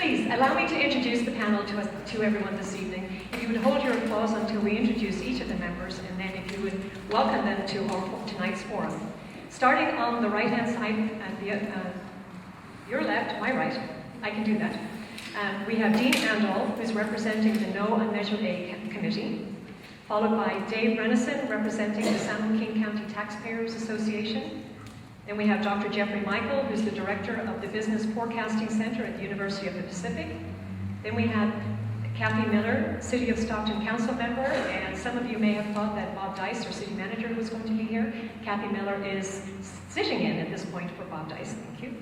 please, allow me to introduce the panel to everyone this evening. If you would hold your applause until we introduce each of the members, and then if you would welcome them to tonight's forum. Starting on the right-hand side, at your left, my right, I can do that. We have Dean Andall, who's representing the No and Measure A Committee, followed by Dave Renison, representing the San Joaquin County Taxpayers Association. Then we have Dr. Jeffrey Michael, who's the director of the Business Forecasting Center at the University of the Pacific. Then we have Kathy Miller, City of Stockton Council member, and some of you may have thought that Bob Dice, our city manager, was going to be here. Kathy Miller is sitting in at this point for Bob Dice, thank you.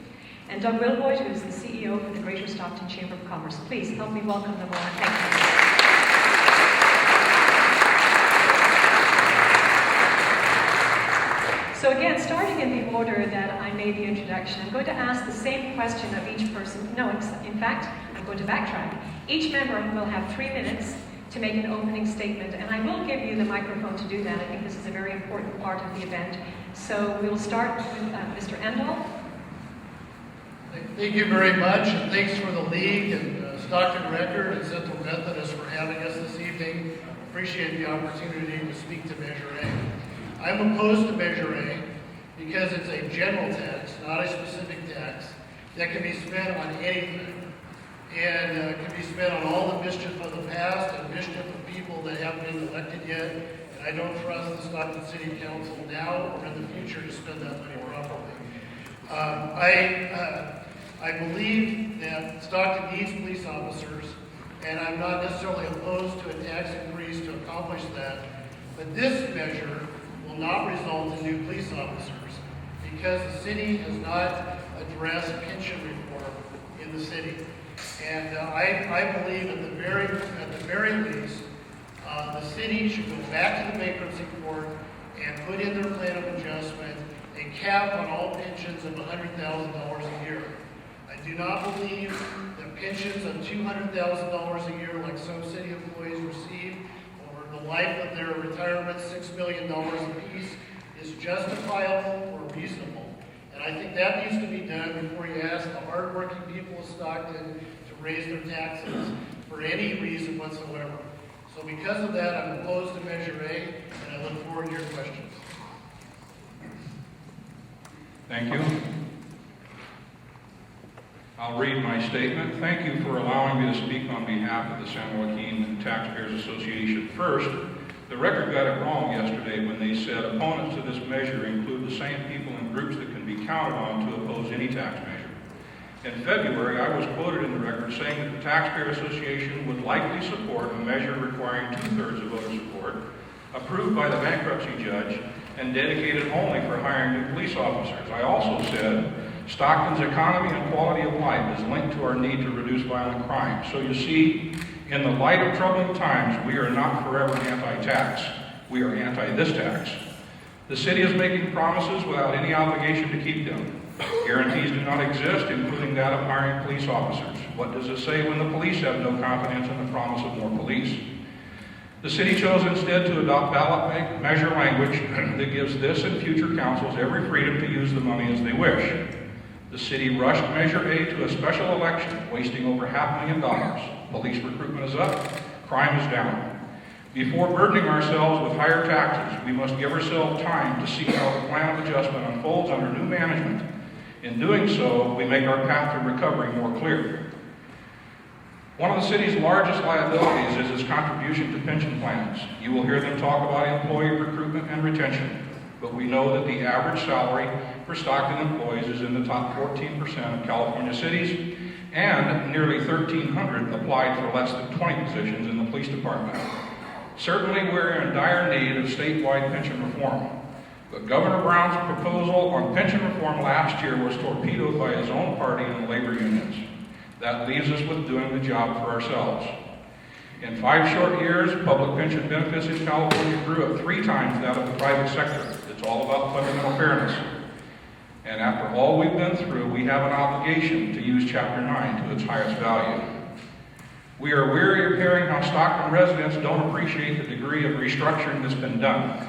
And Doug Wilboyd, who is the CEO for the Greater Stockton Chamber of Commerce. Please help me welcome them all. Thank you. So again, starting in the order that I made the introduction, I'm going to ask the same question of each person. No, in fact, I'm going to backtrack. Each member will have 3 minutes to make an opening statement, and I will give you the microphone to do that. I think this is a very important part of the event. So we'll start with Mr. Andall. Thank you very much, and thanks for the League and Stockton Record and Central Methodist for having us this evening. Appreciate the opportunity to speak to Measure A. I'm opposed to Measure A because it's a general tax, not a specific tax, that can be spent on anything. And can be spent on all the mischief of the past and mischief of people that haven't been elected yet. And I don't trust the Stockton City Council now or in the future to spend that money properly. I believe that Stockton needs police officers, and I'm not necessarily opposed to a tax increase to accomplish that. But this measure will not result in new police officers because the city has not addressed pension reform in the city. And I believe at the very least, the city should go back to the bankruptcy court and put in their plan of adjustment a cap on all pensions of $100,000 a year. I do not believe that pensions of $200,000 a year, like some city employees receive over the life of their retirement, $6 million apiece, is justifiable or reasonable. And I think that needs to be done before you ask the hardworking people of Stockton to raise their taxes for any reason whatsoever. So because of that, I'm opposed to Measure A, and I look forward to your questions. Thank you. I'll read my statement. Thank you for allowing me to speak on behalf of the San Joaquin Taxpayers Association. First, the record got it wrong yesterday when they said opponents to this measure include the same people and groups that can be counted on to oppose any tax measure. In February, I was quoted in the record saying that the Taxpayer Association would likely support a measure requiring 2/3 of voter support, approved by the bankruptcy judge, and dedicated only for hiring new police officers. I also said Stockton's economy and quality of life is linked to our need to reduce violent crime. So you see, in the light of troubling times, we are not forever anti-tax. We are anti this tax. The city is making promises without any obligation to keep them. Guarantees do not exist, including that of hiring police officers. What does it say when the police have no confidence in the promise of more police? The city chose instead to adopt ballot measure language that gives this and future councils every freedom to use the money as they wish. The city rushed Measure A to a special election, wasting over $500,000. Police recruitment is up, crime is down. Before burdening ourselves with higher taxes, we must give ourselves time to see how the plan of adjustment unfolds under new management. In doing so, we make our path to recovery more clear. One of the city's largest liabilities is its contribution to pension plans. You will hear them talk about employee recruitment and retention, but we know that the average salary for Stockton employees is in the top 14% of California cities, and nearly 1,300 applied for less than 20 positions in the police department. Certainly, we're in dire need of statewide pension reform, but Governor Brown's proposal on pension reform last year was torpedoed by his own party and the labor unions. That leaves us with doing the job for ourselves. In 5 short years, public pension benefits in California grew at 3 times that of the private sector. It's all about fundamental fairness. And after all we've been through, we have an obligation to use Chapter 9 to its highest value. We are weary of hearing how Stockton residents don't appreciate the degree of restructuring that's been done.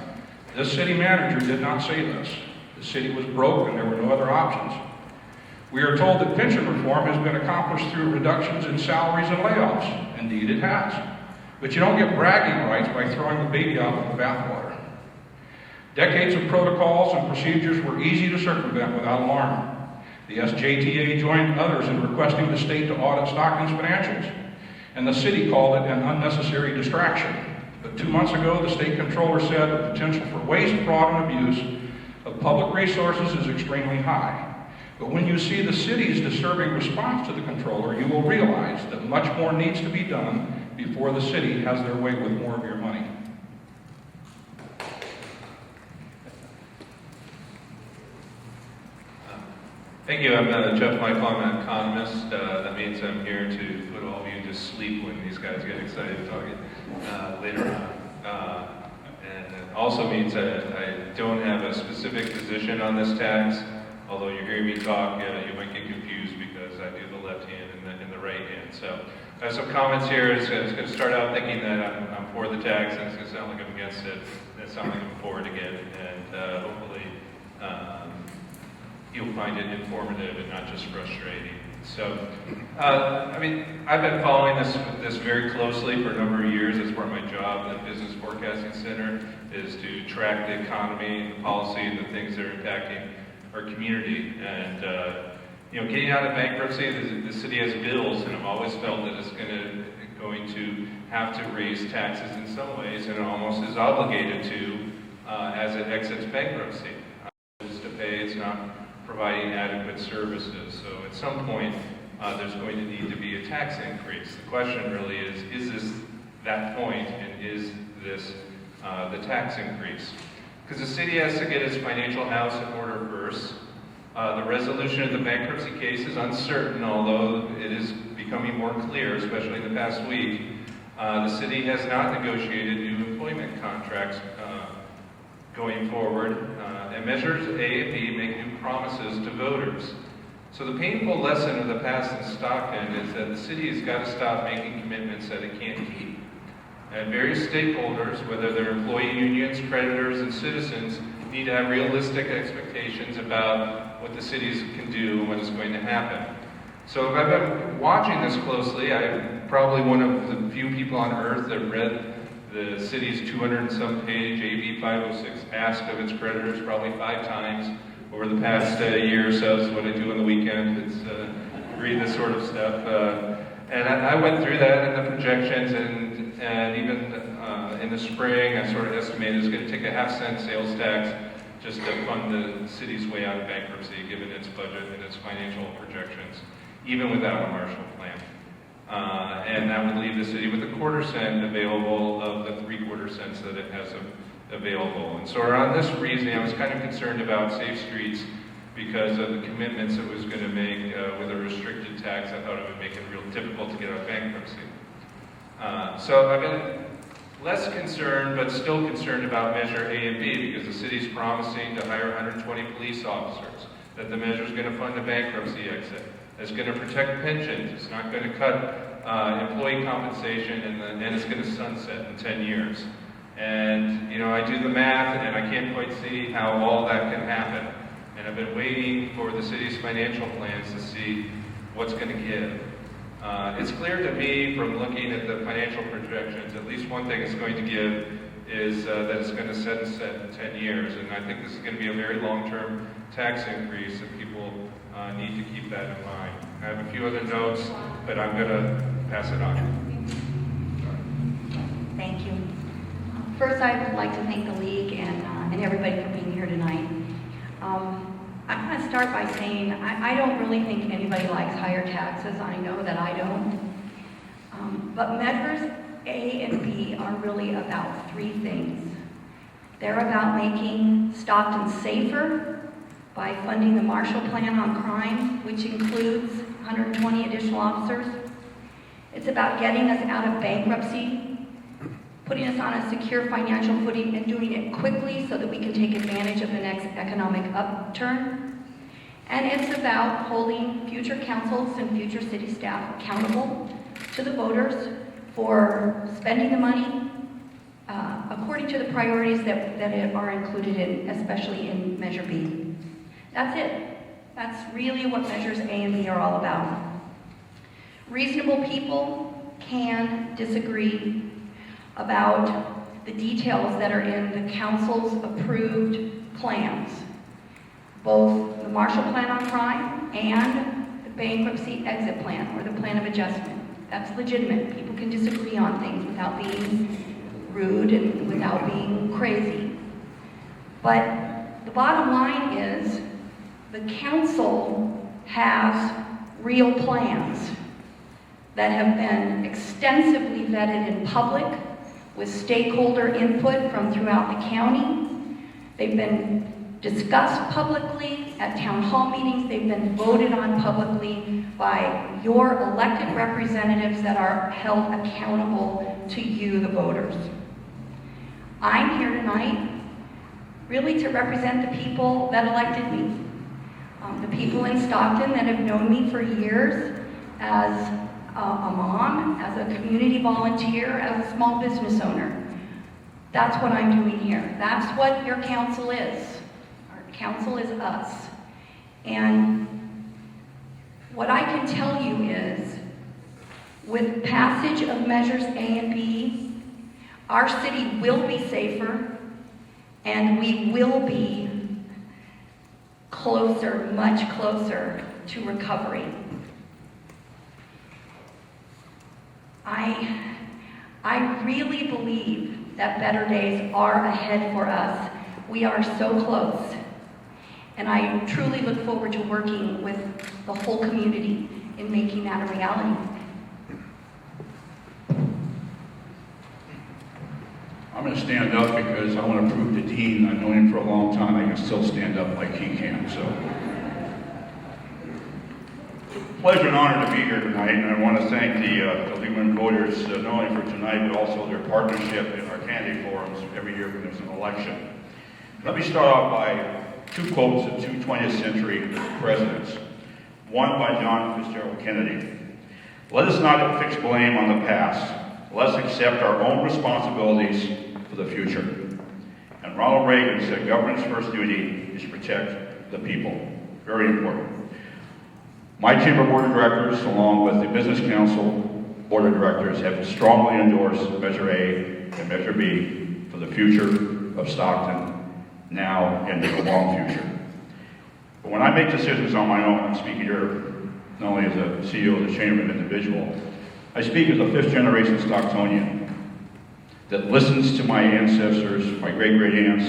This city manager did not say this. The city was broke and there were no other options. We are told that pension reform has been accomplished through reductions in salaries and layoffs. Indeed, it has. But you don't get bragging rights by throwing the baby out with the bathwater. Decades of protocols and procedures were easy to circumvent without alarm. The SJTA joined others in requesting the state to audit Stockton's financials, and the city called it an unnecessary distraction. But 2 months ago, the state controller said the potential for waste, fraud, and abuse of public resources is extremely high. But when you see the city's disturbing response to the controller, you will realize that much more needs to be done before the city has their way with more of your money. Thank you. I'm Jeff Michael. I'm an economist. That means I'm here to put all of you to sleep when these guys get excited talking later on. And it also means that I don't have a specific position on this tax. Although you hear me talk, you might get confused because I do the left hand and the right hand. So I have some comments here. It's going to start out thinking that I'm for the tax, and it's going to sound like I'm against it. It's going to sound like I'm for it again. And hopefully you'll find it informative and not just frustrating. So, I mean, I've been following this very closely for a number of years. It's part of my job at the Business Forecasting Center is to track the economy, the policy, and the things that are impacting our community. And you know, getting out of bankruptcy, the city has bills, and I've always felt that it's going to have to raise taxes in some ways, and it almost is obligated to as it exits bankruptcy. It's to pay, it's not providing adequate services. So at some point, there's going to need to be a tax increase. The question really is this that point, and is this the tax increase? Because the city has to get its financial house in order first. The resolution of the bankruptcy case is uncertain, although it is becoming more clear, especially in the past week. The city has not negotiated new employment contracts going forward, and measures A and B make new promises to voters. So the painful lesson of the past in Stockton is that the city has got to stop making commitments that it can't keep. And various stakeholders, whether they're employee unions, creditors, and citizens, need to have realistic expectations about what the cities can do and what is going to happen. So if I've been watching this closely, I'm probably one of the few people on earth that read the city's 200 and some page AB 506 ask of its creditors probably 5 times over the past year or so. Is what I do on the weekend. It's read this sort of stuff. And I went through that and the projections, and even in the spring, I sort of estimated it's going to take a half-cent sales tax just to fund the city's way out of bankruptcy, given its budget and its financial projections, even without a Marshall Plan. And that would leave the city with a 1/4 cent available of the 3/4 cents that it has available. And so around this reasoning, I was kind of concerned about Safe Streets because of the commitments it was going to make with a restricted tax. I thought it would make it real difficult to get out of bankruptcy. So I've been less concerned, but still concerned about Measure A and B because the city's promising to hire 120 police officers, that the measure is going to fund a bankruptcy exit, it's going to protect pensions, it's not going to cut employee compensation, and then it's going to sunset in 10 years. And, you know, I do the math, and I can't quite see how all that can happen. And I've been waiting for the city's financial plans to see what's going to give. It's clear to me from looking at the financial projections, at least one thing it's going to give is that it's going to set in 10 years. And I think this is going to be a very long-term tax increase, and people need to keep that in mind. I have a few other notes, but I'm going to pass it on. Thank you. First, I would like to thank the League and everybody for being here tonight. I'm going to start by saying I don't really think anybody likes higher taxes. I know that I don't. But measures A and B are really about 3 things. They're about making Stockton safer by funding the Marshall Plan on crime, which includes 120 additional officers. It's about getting us out of bankruptcy, putting us on a secure financial footing, and doing it quickly so that we can take advantage of the next economic upturn. And it's about holding future councils and future city staff accountable to the voters for spending the money according to the priorities that are included in, especially in Measure B. That's it. That's really what measures A and B are all about. Reasonable people can disagree about the details that are in the council's approved plans, both the Marshall Plan on Crime and the bankruptcy exit plan or the plan of adjustment. That's legitimate. People can disagree on things without being rude and without being crazy. But the bottom line is the council has real plans that have been extensively vetted in public with stakeholder input from throughout the county. They've been discussed publicly at town hall meetings. They've been voted on publicly by your elected representatives that are held accountable to you, the voters. I'm here tonight really to represent the people that elected me. The people in Stockton that have known me for years as a mom, as a community volunteer, as a small business owner. That's what I'm doing here. That's what your council is. Our council is us. And what I can tell you is, with passage of measures A and B, our city will be safer, and we will be closer, much closer to recovery. I really believe that better days are ahead for us. We are so close. And I truly look forward to working with the whole community in making that a reality. I'm going to stand up because I want to prove to Dean, I've known him for a long time, I can still stand up like he can. So, pleasure and honor to be here tonight, and I want to thank the Leland voters not only for tonight, but also their partnership in our candidate forums every year when there's an election. Let me start off by two quotes of two 20th century presidents. One by John Fitzgerald Kennedy. "Let us not fix blame on the past. Let's accept our own responsibilities for the future." And Ronald Reagan said, "Government's first duty is to protect the people." Very important. My Chamber Board of Directors, along with the Business Council Board of Directors, have strongly endorsed Measure A and Measure B for the future of Stockton, now and in the long future. But when I make decisions on my own, I'm speaking here not only as a CEO of the Chamber, an individual, I speak as a fifth-generation Stocktonian that listens to my ancestors, my great-great-aunts,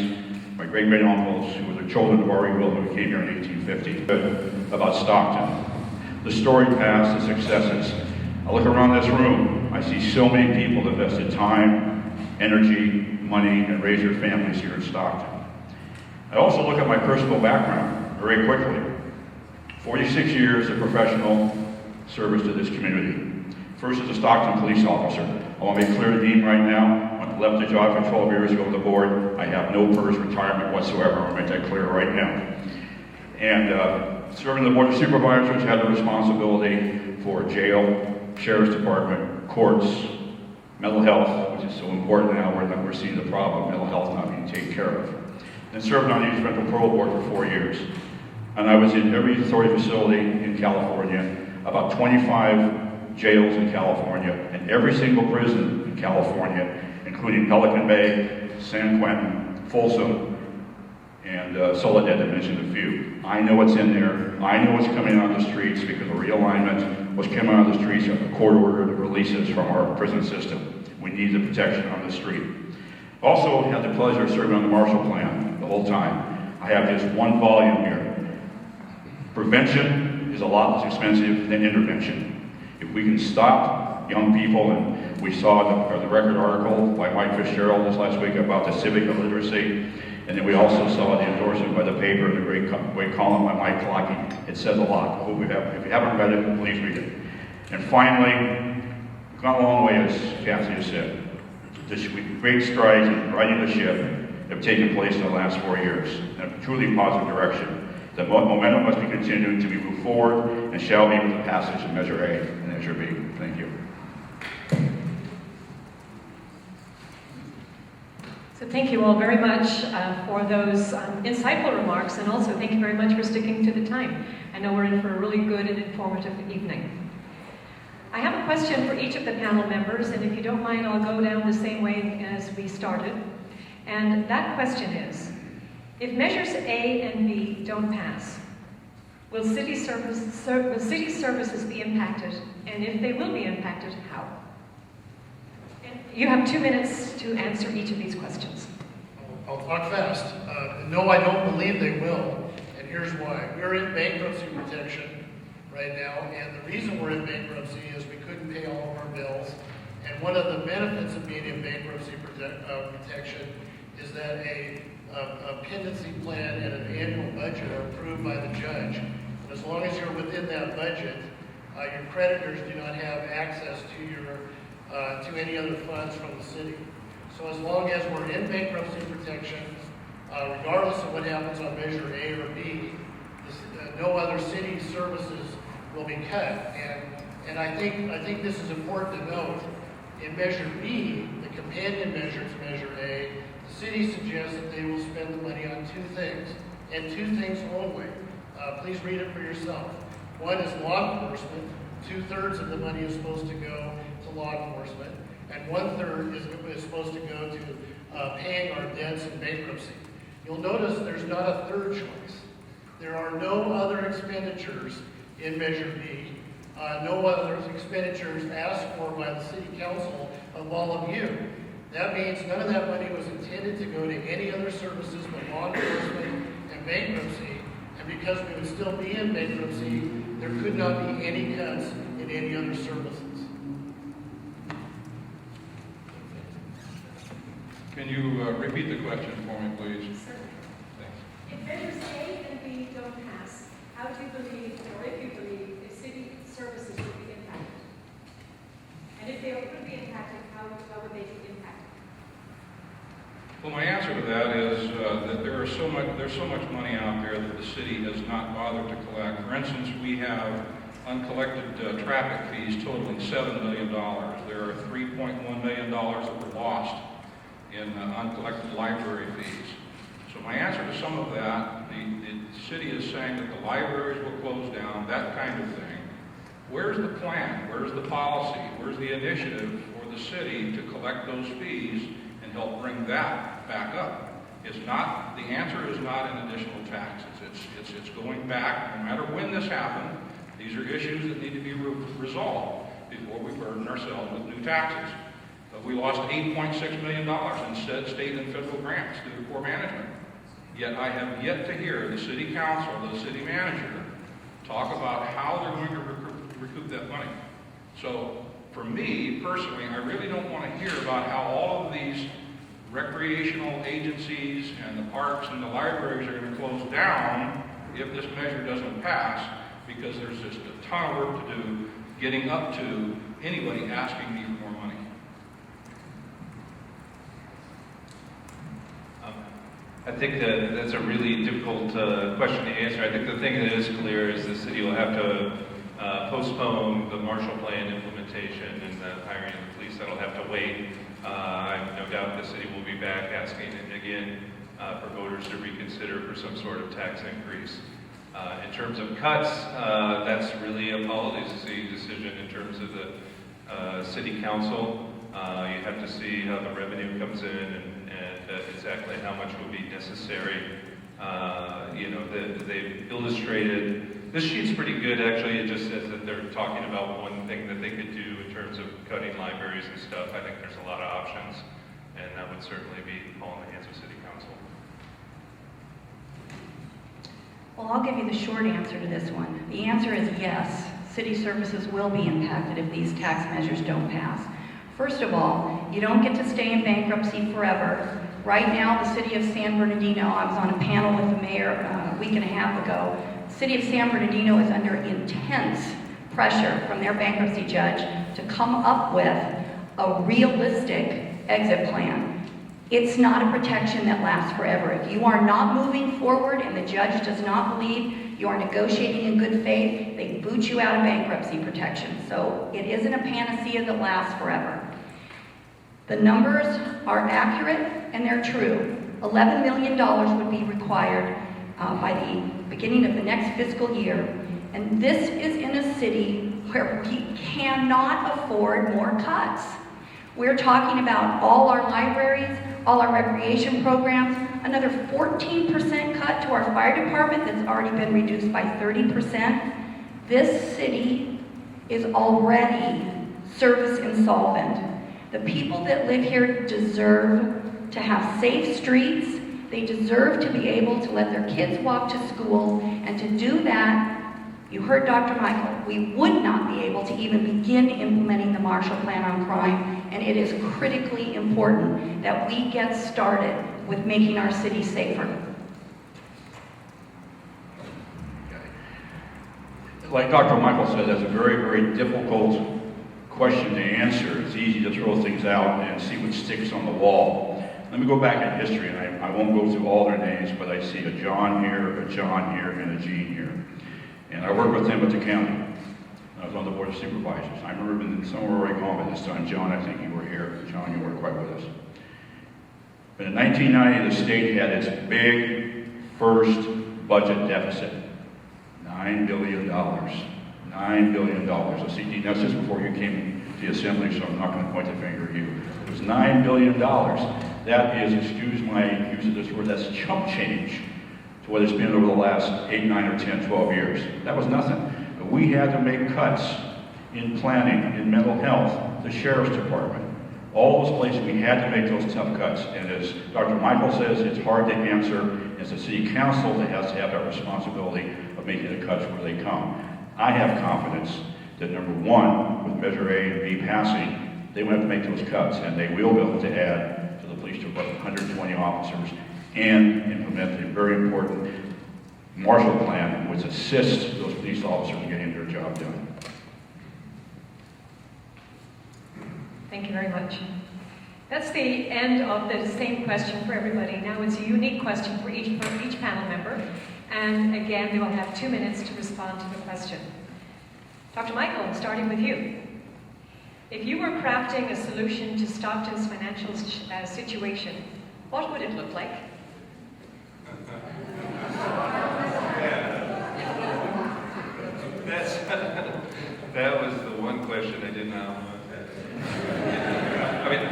my great-great-uncles, who were the children of R.E. Wilson, who came here in 1850, about Stockton. The storied past, the successes. I look around this room, I see so many people that invested time, energy, money, and raised their families here in Stockton. I also look at my personal background very quickly. 46 years of professional service to this community. First as a Stockton police officer. I want to make clear to Dean right now, when I left the job for 12 years ago with the board, I have no PERS retirement whatsoever. I want to make that clear right now. And serving the Board of Supervisors, had the responsibility for jail, sheriff's department, courts, mental health, which is so important now. We're seeing the problem of mental health not being taken care of. And served on the Instrumental Parole Board for 4 years. And I was in every authority facility in California, about 25 jails in California, and every single prison in California, including Pelican Bay, San Quentin, Folsom, and Soledad, to mention a few. I know what's in there. I know what's coming out of the streets because of realignment, what's coming out of the streets of the court order, the releases from our prison system. We need the protection on the street. Also had the pleasure of serving on the Marshall Plan the whole time. I have just one volume here. Prevention is a lot less expensive than intervention. If we can stop young people, and we saw the record article by Mike Fitzgerald this last week about the civic illiteracy, and then we also saw the endorsement by the paper, the great column by Mike Clocky. It says a lot. If you haven't read it, please read it. And finally, we've gone a long way, as Kathy has said. The great strides in righting the ship have taken place in the last 4 years in a truly positive direction. The momentum must be continued to be moved forward and shall be with the passage of Measure A and Measure B. Thank you. So thank you all very much for those insightful remarks, and also thank you very much for sticking to the time. I know we're in for a really good and informative evening. I have a question for each of the panel members, and if you don't mind, I'll go down the same way as we started. And that question is, if measures A and B don't pass, will city services be impacted? And if they will be impacted, how? And you have 2 minutes to answer each of these questions. I'll talk fast. No, I don't believe they will, and here's why. We're in bankruptcy protection right now, and the reason we're in bankruptcy is we couldn't pay all of our bills. And one of the benefits of being in bankruptcy protection is that a pendency plan and an annual budget are approved by the judge. And as long as you're within that budget, your creditors do not have access to any other funds from the city. So as long as we're in bankruptcy protection, regardless of what happens on Measure A or B, no other city services will be cut. And I think this is important to note. In Measure B, the companion measure to Measure A, the city suggests that they will spend the money on 2 things, and 2 things only. Please read it for yourself. One is law enforcement. 2/3 of the money is supposed to go to law enforcement, and 1/3 is supposed to go to paying our debts in bankruptcy. You'll notice there's not a third choice. There are no other expenditures in Measure B, no other expenditures asked for by the City Council of all of you. That means none of that money was intended to go to any other services but law enforcement and bankruptcy, and because we would still be in bankruptcy, there could not be any cuts in any other services. Can you repeat the question for me, please? Thanks. If measures A and B don't pass, how do you believe, or if you believe, if city services will be impacted? And if they could be impacted, how would they be impacted? Well, my answer to that is that there's so much money out there that the city has not bothered to collect. For instance, we have uncollected traffic fees totaling $7 million. There are $3.1 million that were lost in uncollected library fees. So my answer to some of that, the city is saying that the libraries will close down, that kind of thing. Where's the plan? Where's the policy? Where's the initiative for the city to collect those fees and help bring that back up? It's not, the answer is not in additional taxes. It's going back, no matter when this happened, these are issues that need to be resolved before we burden ourselves with new taxes. We lost $8.6 million in state and federal grants due to poor management. Yet I have yet to hear the city council or the city manager talk about how they're going to recoup that money. So for me, personally, I really don't want to hear about how all of these recreational agencies and the parks and the libraries are going to close down if this measure doesn't pass, because there's just a ton of work to do getting up to anybody asking me for more money. I think that that's a really difficult question to answer. I think the thing that is clear is the city will have to postpone the Marshall Plan implementation and the hiring of the police. That'll have to wait. I have no doubt the city will be back asking again for voters to reconsider for some sort of tax increase. In terms of cuts, that's really a policy decision in terms of the city council. You have to see how the revenue comes in and exactly how much will be necessary. They've illustrated, this sheet's pretty good actually. It just says that they're talking about one thing that they could do in terms of cutting libraries and stuff. I think there's a lot of options, and that would certainly be all in the hands of city council. Well, I'll give you the short answer to this one. The answer is yes. City services will be impacted if these tax measures don't pass. First of all, you don't get to stay in bankruptcy forever. Right now, the city of San Bernardino, I was on a panel with the mayor a week and a half ago. The city of San Bernardino is under intense pressure from their bankruptcy judge to come up with a realistic exit plan. It's not a protection that lasts forever. If you are not moving forward and the judge does not believe you are negotiating in good faith, they boot you out of bankruptcy protection. So it isn't a panacea that lasts forever. The numbers are accurate and they're true. $11 million would be required by the beginning of the next fiscal year. And this is in a city where we cannot afford more cuts. We're talking about all our libraries, all our recreation programs, another 14% cut to our fire department that's already been reduced by 30%. This city is already service insolvent. The people that live here deserve to have safe streets. They deserve to be able to let their kids walk to school, and to do that, you heard Dr. Michael, we would not be able to even begin implementing the Marshall Plan on Crime, and it is critically important that we get started with making our city safer. Like Dr. Michael said, that's a very, very difficult question to answer. It's easy to throw things out and see what sticks on the wall. Let me go back in history, and I won't go through all their names, but I see a John here, a John here, and a Gene here. And I worked with them at the county. I was on the Board of Supervisors. I remember in somewhere where I called at this time. John, I think you were here. John, you weren't quite with us. But in 1990, the state had its big first budget deficit. $9 billion. $9 billion. Let's see, that's just before you came to the assembly, so I'm not going to point the finger at you. It was $9 billion. That is, excuse my use of this word, that's chump change to what it's been over the last 8, 9, or 10, 12 years. That was nothing. But we had to make cuts in planning, in mental health, the sheriff's department. All those places, we had to make those tough cuts. And as Dr. Michael says, it's hard to answer. It's the city council that has to have that responsibility of making the cuts where they come. I have confidence that number one, with Measure A and B passing, they will have to make those cuts, and they will be able to add to the police department 120 officers and implement the very important Marshall Plan, which assists those police officers in getting their job done. Thank you very much. That's the end of the same question for everybody. Now it's a unique question for each panel member. And again, they will have 2 minutes to respond to the question. Dr. Michael, starting with you. If you were crafting a solution to Stockton's financial situation, what would it look like? That was the one question I did not want. I mean,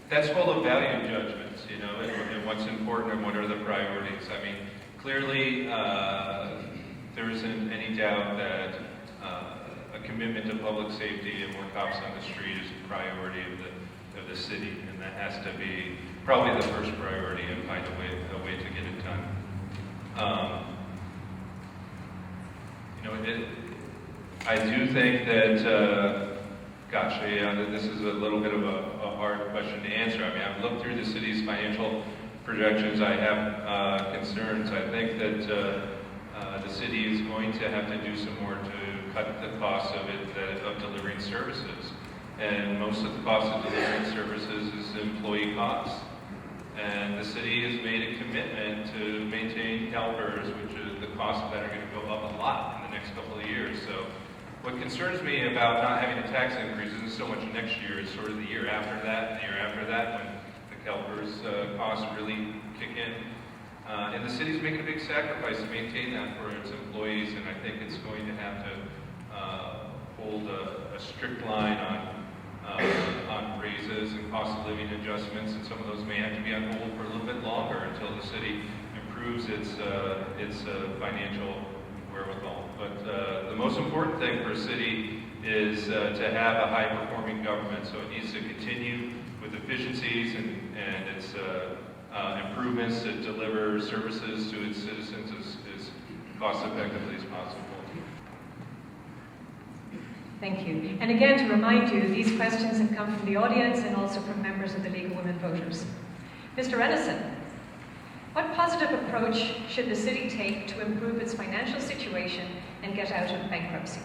that's full of value judgments, you know, and what's important and what are the priorities. I mean, clearly, there isn't any doubt that a commitment to public safety and more cops on the street is a priority of the city, and that has to be probably the first priority, and find a way to get it done. You know, I do think that, this is a little bit of a hard question to answer. I mean, I've looked through the city's financial projections. I have concerns. I think that the city is going to have to do some more to cut the cost of delivering services. And most of the cost of delivering services is employee costs. And the city has made a commitment to maintain CalPERS, which is the costs of that are going to go up a lot in the next couple of years. So what concerns me about not having a tax increase isn't so much next year, it's sort of the year after that, and the year after that, when the CalPERS costs really kick in. And the city's making a big sacrifice to maintain that for its employees, and I think it's going to have to hold a strict line on raises and cost of living adjustments, and some of those may have to be on hold for a little bit longer until the city improves its financial wherewithal. But the most important thing for a city is to have a high-performing government, so it needs to continue with efficiencies and its improvements to deliver services to its citizens as cost-effectively as possible. Thank you. And again, to remind you, these questions have come from the audience and also from members of the League of Women Voters. Mr. Ennison, what positive approach should the city take to improve its financial situation and get out of bankruptcy?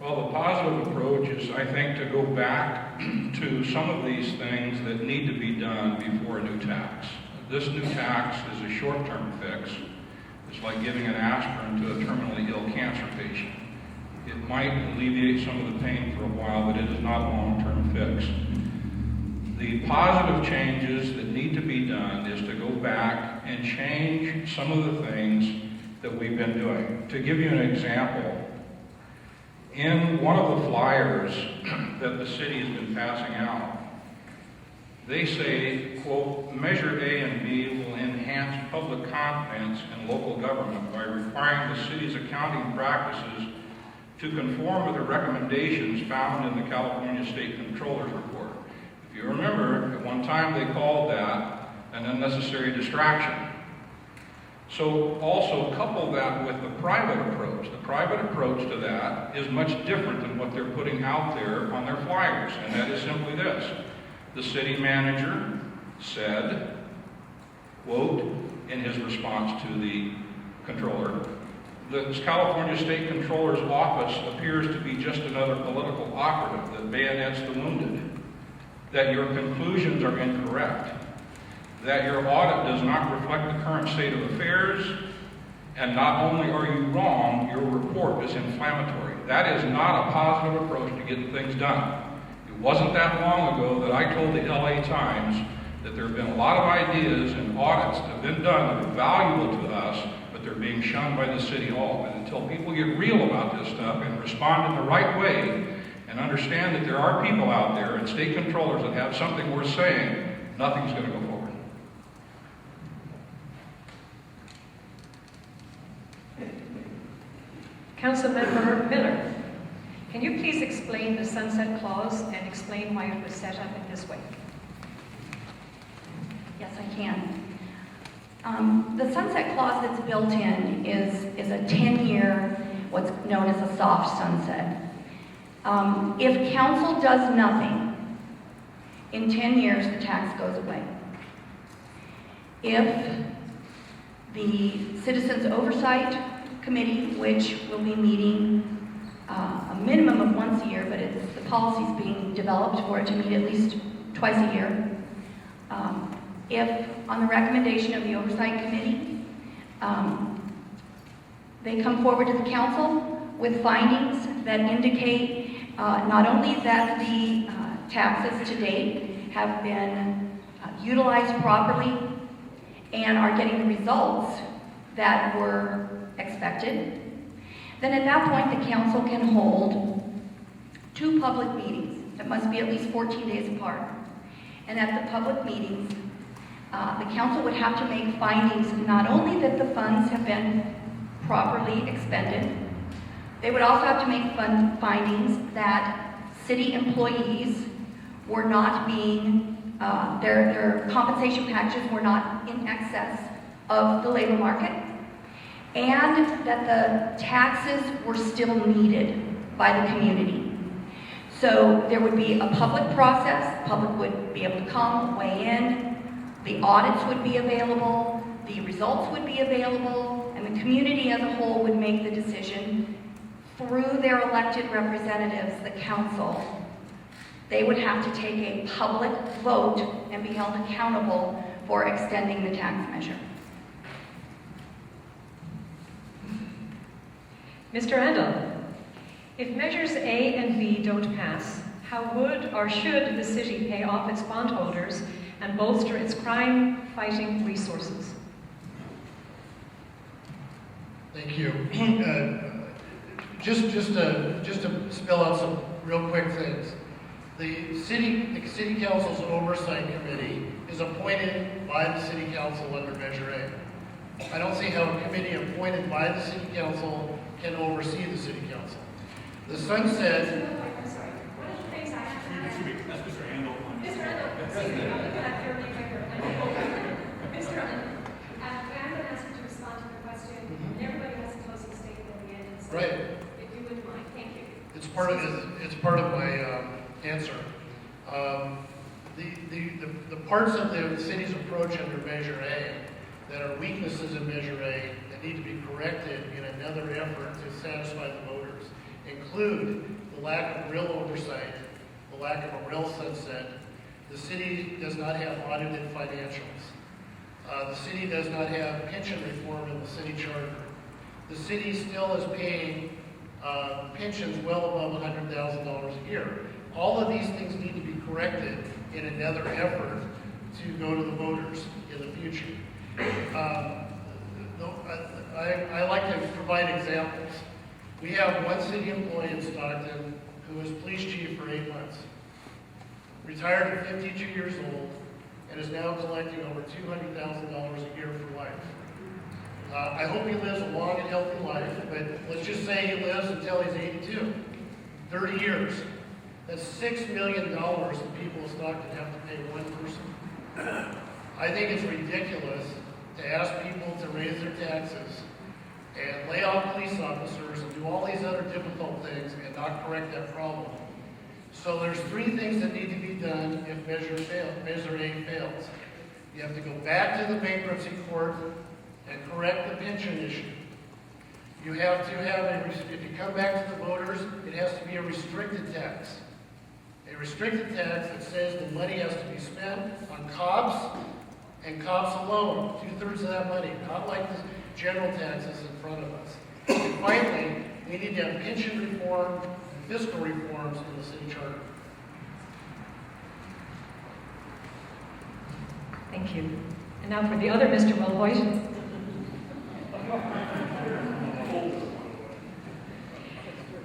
Well, the positive approach is, I think, to go back to some of these things that need to be done before a new tax. This new tax is a short-term fix. The It's like giving an aspirin to a terminally ill cancer patient. It might alleviate some of the pain for a while, but it is not a long-term fix. The positive changes that need to be done is to go back and change some of the things that we've been doing. To give you an example, in one of the flyers that the city has been passing out, they say, quote, Measure A and B will enhance public confidence in local government by requiring the city's accounting practices to conform with the recommendations found in the California State Controller's report. If you remember, at one time they called that an unnecessary distraction. So also couple that with the private approach. The private approach to that is much different than what they're putting out there on their flyers, and that is simply this. The city manager said, quote, in his response to the controller, the California State Controller's office appears to be just another political operative that bayonets the wounded, that your conclusions are incorrect, that your audit does not reflect the current state of affairs, and not only are you wrong, your report is inflammatory. That is not a positive approach to getting things done. It wasn't that long ago that I told the LA Times that there have been a lot of ideas and audits that have been done that are valuable to us, but they're being shunned by the city hall. And until people get real about this stuff and respond in the right way and understand that there are people out there and state controllers that have something worth saying, nothing's going to go forward. Councilmember Miller, can you please explain the sunset clause and explain why it was set up in this way? Yes, I can. The sunset clause that's built in is a 10-year, what's known as a soft sunset. If council does nothing, in 10 years the tax goes away. If the Citizens Oversight Committee, which will be meeting a minimum of once a year, but the policy's being developed for it to meet at least twice a year. If, on the recommendation of the Oversight Committee, they come forward to the council with findings that indicate not only that the taxes to date have been utilized properly and are getting the results that were expected, then at that point the council can hold 2 public meetings that must be at least 14 days apart. And at the public meetings, the council would have to make findings not only that the funds have been properly expended, they would also have to make findings that city employees were not being, their compensation packages were not in excess of the labor market, and that the taxes were still needed by the community. So there would be a public process, the public would be able to come, weigh in, the audits would be available, the results would be available, and the community as a whole would make the decision through their elected representatives, the council. They would have to take a public vote and be held accountable for extending the tax measure. Mr. Randall, if measures A and B don't pass, how would or should the city pay off its bondholders and bolster its crime-fighting resources? Thank you. Just to spell out some real quick things. The city council's oversight committee is appointed by the city council under Measure A. I don't see how a committee appointed by the city council can oversee the city council. The sunset. I'm sorry. One of the things I have to ask. Mr. Randall, Mr. Randall, I'm going to ask you to respond to the question, and everybody has a closing statement at the end. So Right. If you wouldn't mind, thank you. It's part of my answer. The parts of the city's approach under Measure A that are weaknesses in Measure A that need to be corrected in another effort to satisfy the voters include the lack of real oversight, the lack of a real sunset. The city does not have audited financials. The city does not have pension reform in the city charter. The city still is paying pensions well above $100,000 a year. All of these things need to be corrected in another effort to go to the voters in the future. I like to provide examples. We have one city employee in Stockton who was police chief for 8 months, retired at 52 years old, and is now collecting over $200,000 a year for life. I hope he lives a long and healthy life, but let's just say he lives until he's 82, 30 years. That's $6 million that people in Stockton have to pay one person. I think it's ridiculous to ask people to raise their taxes and lay off police officers and do all these other difficult things and not correct that problem. So there's 3 things that need to be done if Measure A fails. You have to go back to the bankruptcy court and correct the pension issue. You have to have if you come back to the voters, it has to be a restricted tax. A restricted tax that says the money has to be spent on cops and cops alone, 2/3 of that money, not like the general taxes in front of us. And finally, we need to have pension reform and fiscal reforms in the city charter. Thank you. And now for the other Mr. Wilhoit.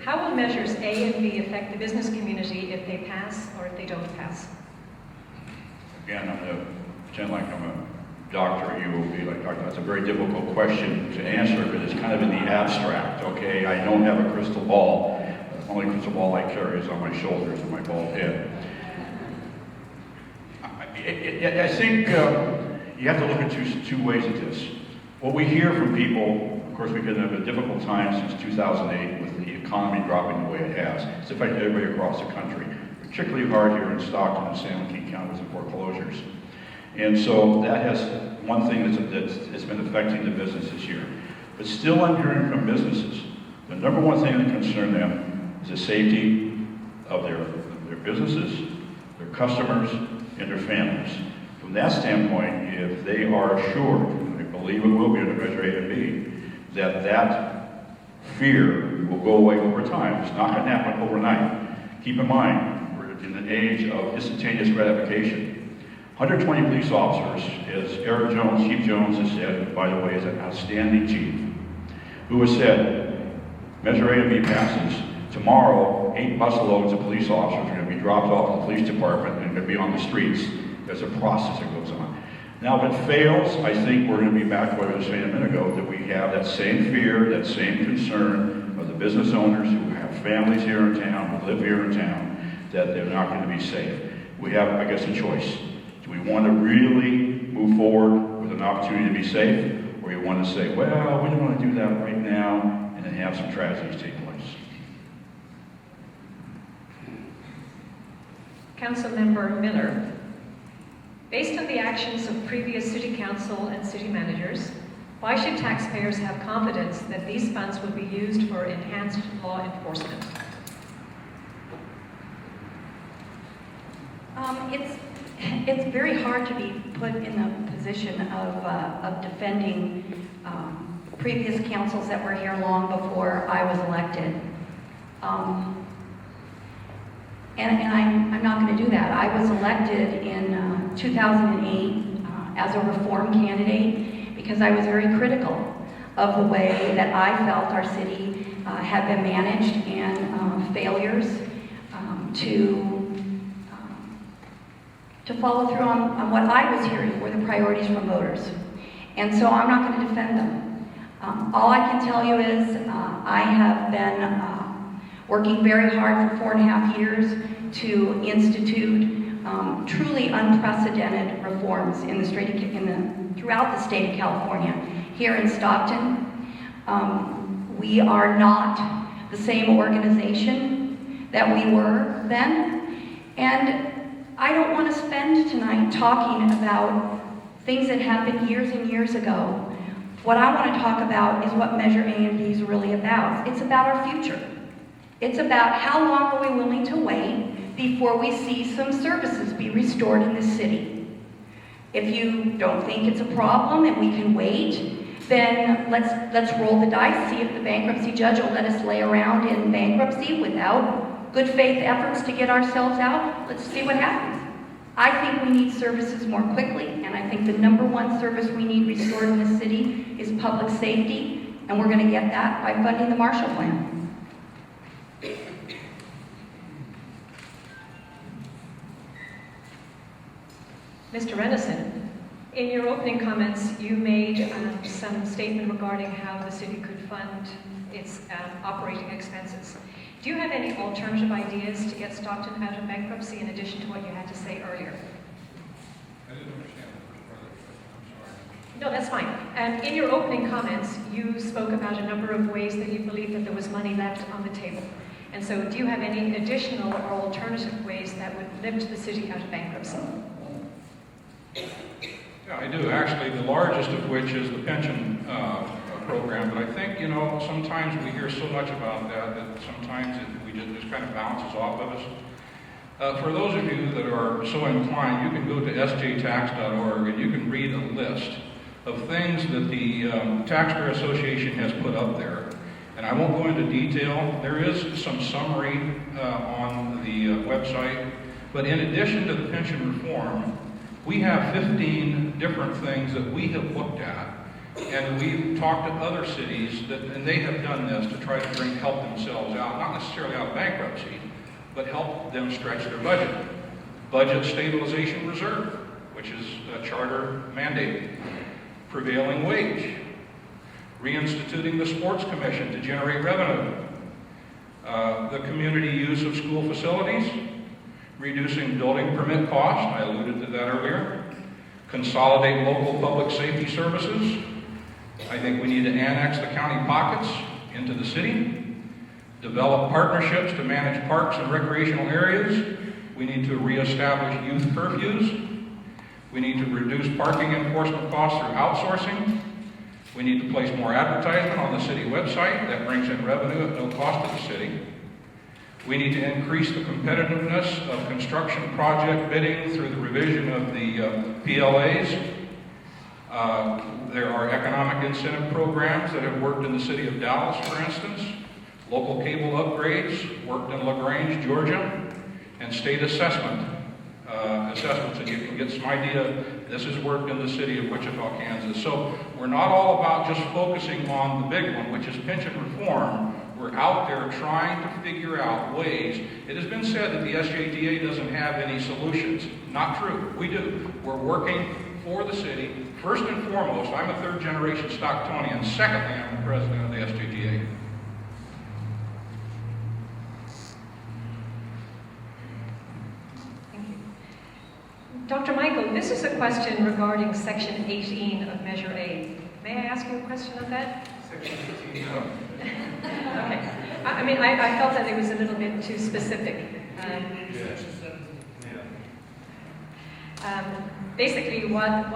How will measures A and B affect the business community if they pass or if they don't pass? Again, I'm going to pretend like I'm a doctor. You will be like, doctor, that's a very difficult question to answer because it's kind of in the abstract, okay? I don't have a crystal ball. The only crystal ball I carry is on my shoulders and my bald head. I think you have to look at two ways at this. What we hear from people, of course, we've been in a difficult time since 2008 with the economy dropping the way it has. It's affected everybody across the country, particularly hard here in Stockton and San Joaquin counties and foreclosures. And so that has one thing that's been affecting the business this year. But still I'm hearing from businesses, the number one thing that concerns them is the safety of their businesses, their customers, and their families. From that standpoint, if they are assured, and I believe it will be under Measure A and B, that fear will go away over time. It's not going to happen overnight. Keep in mind, we're in an age of instantaneous gratification. 120 police officers, as Eric Jones, Chief Jones has said, by the way, is an outstanding chief, who has said, Measure A and B passes, tomorrow 8 busloads of police officers are going to be dropped off in the police department and going to be on the streets. There's a process that goes on. Now, if it fails, I think we're going to be back to what I was saying a minute ago, that we have that same fear, that same concern of the business owners who have families here in town, who live here in town, that they're not going to be safe. We have, I guess, a choice. Do we want to really move forward with an opportunity to be safe, or you want to say, well, we don't want to do that right now, and then have some tragedies take place? Councilmember Miller. Based on the actions of previous city council and city managers, why should taxpayers have confidence that these funds will be used for enhanced law enforcement? It's very hard to be put in the position of defending previous councils that were here long before I was elected. And I'm not going to do that. I was elected in 2008 as a reform candidate because I was very critical of the way that I felt our city had been managed and failures to follow through on what I was hearing were the priorities from voters. And so I'm not going to defend them. All I can tell you is I have been working very hard for 4.5 years to institute truly unprecedented reforms in throughout the state of California. Here in Stockton, we are not the same organization that we were then, and I don't want to spend tonight talking about things that happened years and years ago. What I want to talk about is what Measure A and B is really about. It's about our future. It's about how long are we willing to wait before we see some services be restored in this city. If you don't think it's a problem and we can wait, then let's roll the dice, see if the bankruptcy judge will let us lay around in bankruptcy without good faith efforts to get ourselves out. Let's see what happens. I think we need services more quickly, and I think the number one service we need restored in the city is public safety, and we're going to get that by funding the Marshall Plan. Mr. Renison, in your opening comments, you made some statement regarding how the city could fund its operating expenses. Do you have any alternative ideas to get Stockton out of bankruptcy in addition to what you had to say earlier? I didn't understand the first part of the question. I'm sorry. No, that's fine. In your opening comments, you spoke about a number of ways that you believe that there was money left on the table. And so do you have any additional or alternative ways that would lift the city out of bankruptcy? Yeah, I do. Actually, the largest of which is the pension program. But I think, sometimes we hear so much about that sometimes it just kind of bounces off of us. For those of you that are so inclined, you can go to sjtax.org and you can read a list of things that the Taxpayer Association has put up there. And I won't go into detail. There is some summary on the website. But in addition to the pension reform, we have 15 different things that we have looked at, and we've talked to other cities, and they have done this to try to help themselves out, not necessarily out of bankruptcy, but help them stretch their budget. Budget Stabilization Reserve, which is a charter mandate. Prevailing wage. Reinstituting the Sports Commission to generate revenue. The community use of school facilities. Reducing building permit costs, I alluded to that earlier. Consolidate local public safety services. I think we need to annex the county pockets into the city. Develop partnerships to manage parks and recreational areas. We need to reestablish youth curfews. We need to reduce parking enforcement costs through outsourcing. We need to place more advertisement on the city website that brings in revenue at no cost to the city. We need to increase the competitiveness of construction project bidding through the revision of the PLAs. There are economic incentive programs that have worked in the city of Dallas, for instance. Local cable upgrades worked in LaGrange, Georgia. And state assessments, and you can get some idea. This has worked in the city of Wichita, Kansas. So we're not all about just focusing on the big one, which is pension reform. We're out there trying to figure out ways. It has been said that the SJTA doesn't have any solutions. Not true. We do. We're working for the city. First and foremost, I'm a third-generation Stocktonian. Secondly, I'm the president of the SJTA. Thank you. Dr. Michael, this is a question regarding Section 18 of Measure A. May I ask you a question on that? Section 18, no. Okay. I felt that it was a little bit too specific. Basically, what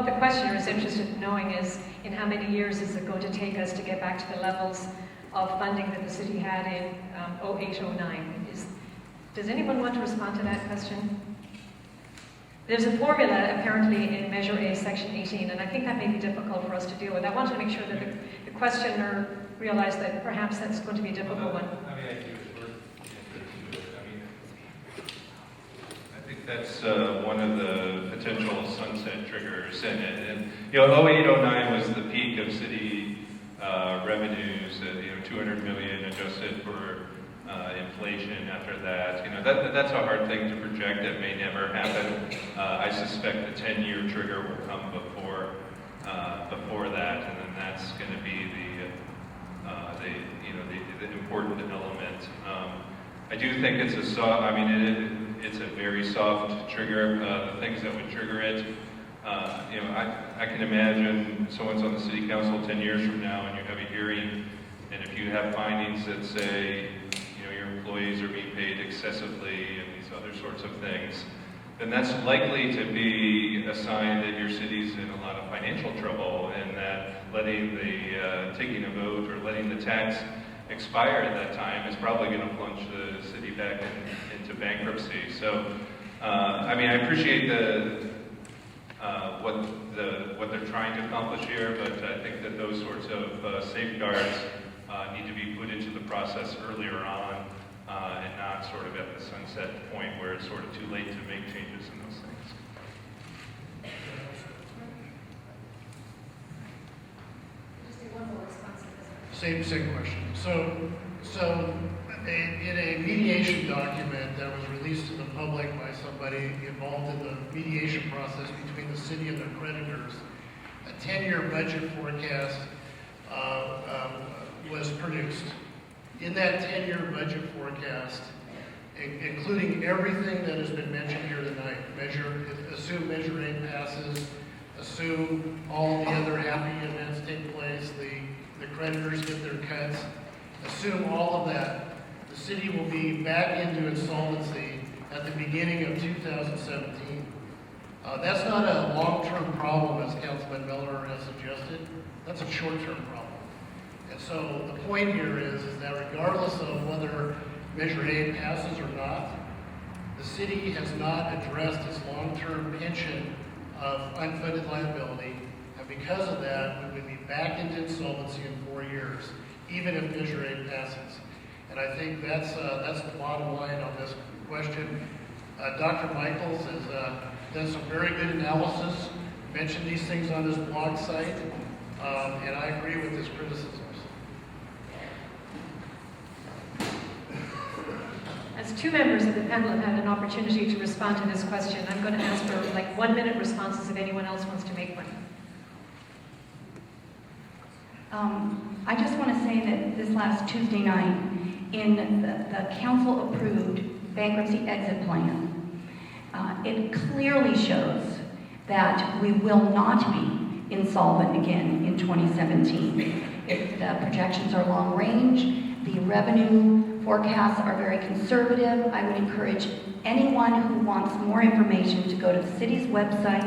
the questioner is interested in knowing is, in how many years is it going to take us to get back to the levels of funding that the city had in 08-09? Does anyone want to respond to that question? There's a formula, apparently, in Measure A, Section 18, and I think that may be difficult for us to deal with. I want to make sure that the questioner realized that perhaps that's going to be a difficult one. I think that's one of the potential sunset triggers in it. And 08-09 was the peak of city revenues. 200 million adjusted for inflation. After that, that's a hard thing to project. That may never happen. I suspect the 10-year trigger will come before that, and then that's going to be the important element. I do think it's a soft. It's a very soft trigger. The things that would trigger it. I can imagine someone's on the city council 10 years from now, and you have a hearing, and if you have findings that say, your employees are being paid excessively and these other sorts of things, then that's likely to be a sign that your city's in a lot of financial trouble, and that taking a vote or letting the tax expire at that time is probably going to plunge the city back into bankruptcy. So, I appreciate what they're trying to accomplish here, but I think that those sorts of safeguards need to be put into the process earlier on, and not sort of at the sunset point where it's sort of too late to make changes in those things. Same question. So in a mediation document that was released to the public by somebody involved in the mediation process between the city and their creditors, a 10-year budget forecast was produced. In that 10-year budget forecast, including everything that has been mentioned here tonight, assume Measure A passes, assume all the other happy events take place, the creditors get their cuts, assume all of that, the city will be back into insolvency at the beginning of 2017. That's not a long-term problem, as Councilman Miller has suggested. That's a short-term problem. And so the point here is that regardless of whether Measure A passes or not, the city has not addressed its long-term pension of unfunded liability, and because of that, we would be back into insolvency in 4 years, even if Measure A passes. And I think that's the bottom line on this question. Dr. Michaels has done some very good analysis, mentioned these things on his blog site, and I agree with his criticisms. As two members of the panel have had an opportunity to respond to this question, I'm going to ask for like 1-minute responses if anyone else wants to make one. I just want to say that this last Tuesday night, in the council-approved bankruptcy exit plan, it clearly shows that we will not be insolvent again in 2017. The projections are long range, the revenue forecasts are very conservative. I would encourage anyone who wants more information to go to the city's website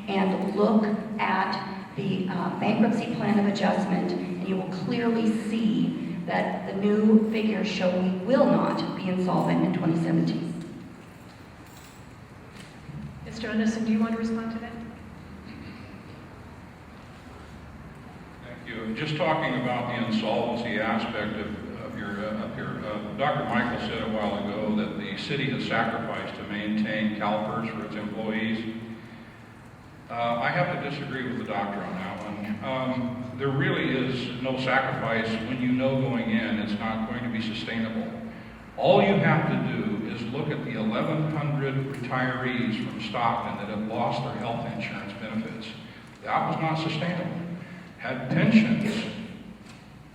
and look at the bankruptcy plan of adjustment, and you will clearly see that the new figures show we will not be insolvent in 2017. Mr. Anderson, do you want to respond to that? Thank you. Just talking about the insolvency aspect of your Dr. Michael said a while ago that the city has sacrificed to maintain CalPERS for its employees. I have to disagree with the doctor on that one. There really is no sacrifice when you know going in it's not going to be sustainable. All you have to do is look at the 1,100 retirees from Stockton that have lost their health insurance benefits. That was not sustainable. Had pensions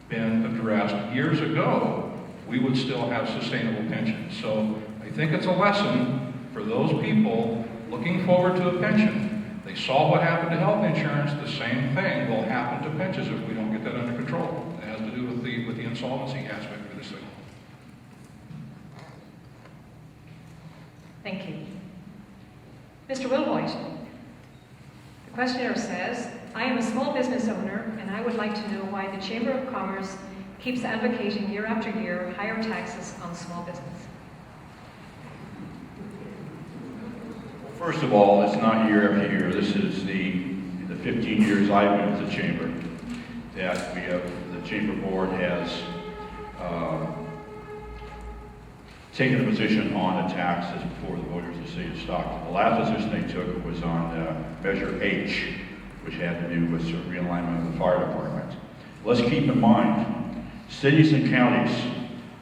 been addressed years ago, we would still have sustainable pensions. So I think it's a lesson for those people looking forward to a pension. They saw what happened to health insurance. The same thing will happen to pensions if we don't get that under control. It has to do with the insolvency aspect of this thing. Thank you. Mr. Wilhoit, the questioner says, I am a small business owner and I would like to know why the Chamber of Commerce keeps advocating year after year higher taxes on small business. First of all, it's not year after year. This is the 15 years I've been with the Chamber that the Chamber Board has taken a position on the taxes before the voters of the city of Stockton. The last position they took was on Measure H, which had to do with sort of realignment of the fire department. Let's keep in mind, cities and counties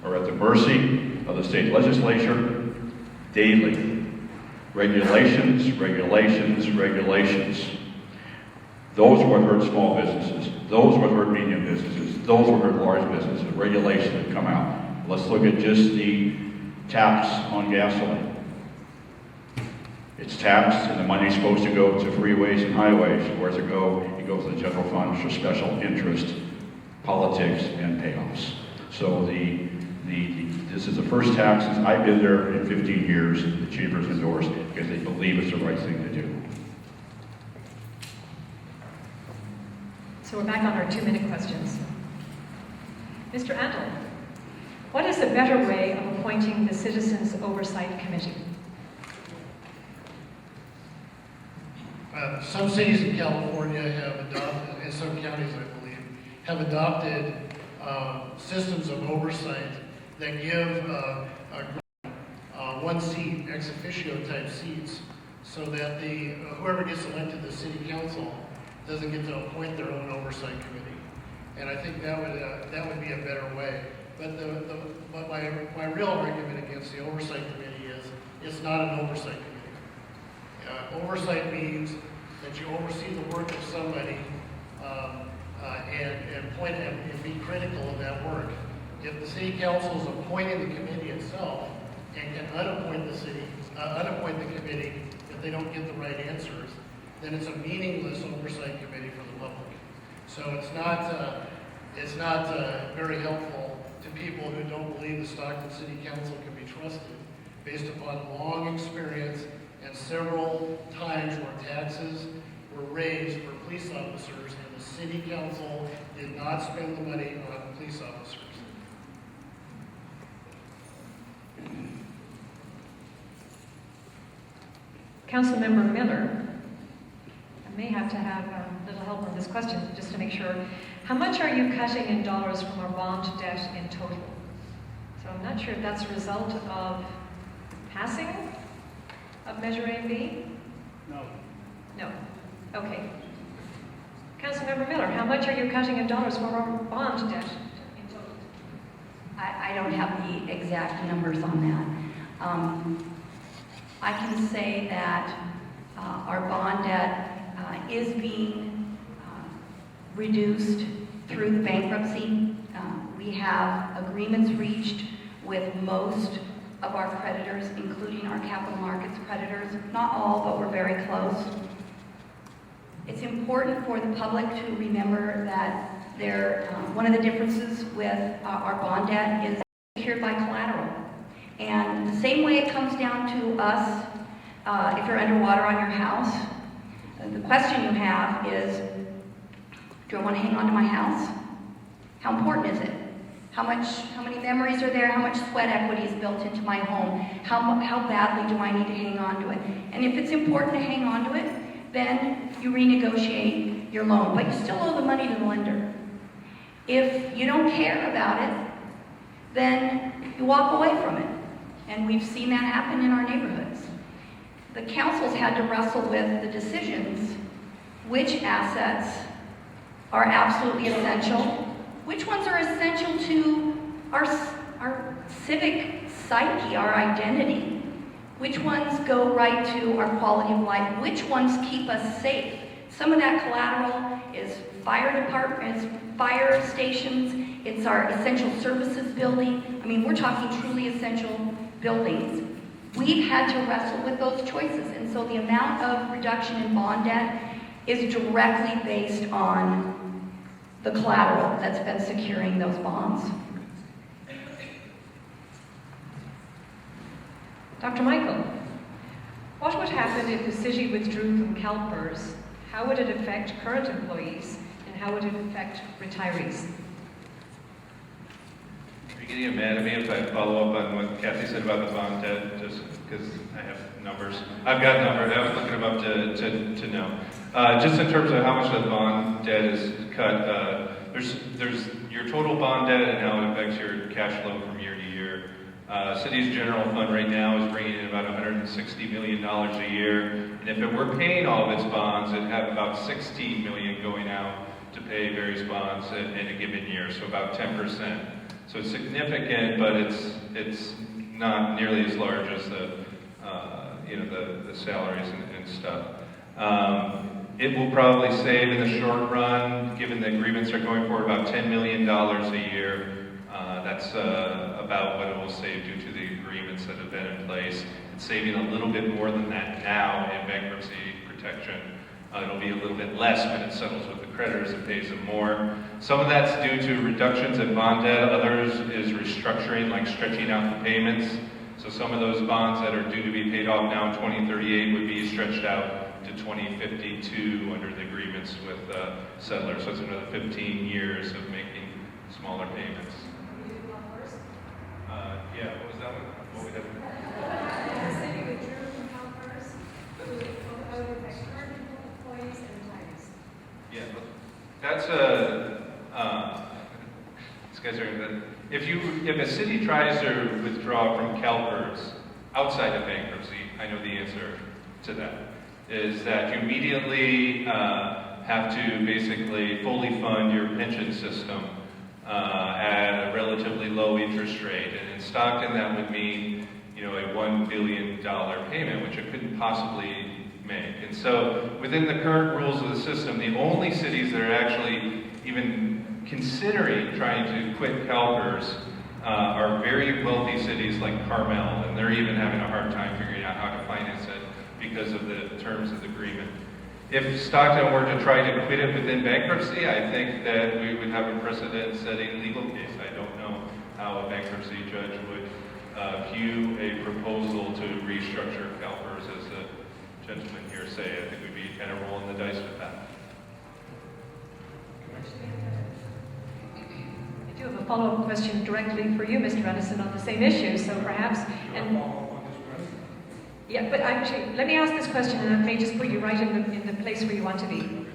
are at the mercy of the state legislature daily. Regulations, regulations, regulations. Those are what hurt small businesses. Those are what hurt medium businesses. Those are what hurt large businesses. Regulations that come out. Let's look at just the tax on gasoline. It's taxed, and the money's supposed to go to freeways and highways. Where does it go? It goes to the general fund for special interest, politics, and payoffs. So this is the first tax since I've been there in 15 years. The Chamber's endorsed because they believe it's the right thing to do. So we're back on our 2-minute questions. Mr. Antle, what is a better way of appointing the Citizens Oversight Committee? some cities in California have adopted, and some counties, I believe, have adopted systems of oversight that give one seat, ex officio type seats, so that whoever gets elected to city council doesn't get to appoint their own oversight committee. And I think that would be a better way. But my real argument against the oversight committee is it's not an oversight committee. Oversight means that you oversee the work of somebody and point and be critical of that work. If the city council is appointing the committee itself and can unappoint the committee if they don't get the right answers, then it's a meaningless oversight committee for the public. So it's not very helpful to people who don't believe the Stockton City Council can be trusted, based upon long experience and several times where taxes were raised for police officers and the city council did not spend the money on police officers. Councilmember Miller, I may have to have a little help on this question just to make sure. How much are you cutting in dollars from our bond debt in total? So I'm not sure if that's a result of passing of Measure A and B? No. No. Okay. Councilmember Miller, how much are you cutting in dollars from our bond debt in total? I don't have the exact numbers on that. I can say that our bond debt is being reduced through the bankruptcy. We have agreements reached with most of our creditors, including our capital markets creditors. Not all, but we're very close. It's important for the public to remember that one of the differences with our bond debt is secured by collateral. And the same way it comes down to us, if you're underwater on your house, the question you have is, do I want to hang on to my house? How important is it? How many memories are there? How much sweat equity is built into my home? How badly do I need to hang on to it? And if it's important to hang on to it, then you renegotiate your loan, but you still owe the money to the lender. If you don't care about it, then you walk away from it. And we've seen that happen in our neighborhoods. The councils had to wrestle with the decisions, which assets are absolutely essential, which ones are essential to our civic psyche, our identity, which ones go right to our quality of life, which ones keep us safe. Some of that collateral is fire departments, fire stations, it's our essential services building. I mean, we're talking truly essential buildings. We've had to wrestle with those choices, and so the amount of reduction in bond debt is directly based on the collateral that's been securing those bonds. Dr. Michael, what would happen if the city withdrew from CalPERS? How would it affect current employees, and how would it affect retirees? Are you getting mad at me if I follow up on what Kathy said about the bond debt, just because I have numbers? I've got numbers. I was looking them up to know. Just in terms of how much the bond debt is cut, there's your total bond debt and how it affects your cash flow from year to year. City's general fund right now is bringing in about $160 million a year, and if it were paying all of its bonds, it'd have about $16 million going out to pay various bonds in a given year, so about 10%. So it's significant, but it's not nearly as large as the salaries and stuff. It will probably save in the short run, given the agreements are going for about $10 million a year. That's about what it will save due to the agreements that have been in place. It's saving a little bit more than that now in bankruptcy protection. It'll be a little bit less when it settles with the creditors and pays them more. Some of that's due to reductions in bond debt. Others is restructuring, like stretching out the payments. So some of those bonds that are due to be paid off now in 2038 would be stretched out to 2052 under the agreements with settlers. So it's another 15 years of making smaller payments. Yeah, what was that one? What we have? Yeah, that's these guys are, if a city tries to withdraw from CalPERS outside of bankruptcy, I know the answer to that, is that you immediately have to basically fully fund your pension system at a relatively low interest rate. And in Stockton, that would mean, a $1 billion payment, which it couldn't possibly make. And so within the current rules of the system, the only cities that are actually even considering trying to quit CalPERS are very wealthy cities like Carmel, and they're even having a hard time figuring out how to finance it because of the terms of the agreement. If Stockton were to try to quit it within bankruptcy, I think that we would have a precedent-setting legal case. I don't know how a bankruptcy judge would view a proposal to restructure CalPERS, as the gentleman here say. I think we'd be kind of rolling the dice with that. I do have a follow-up question directly for you, Mr. Edison, on the same issue, so perhaps... Yeah, but actually, let me ask this question, and it may just put you right in the place where you want to be.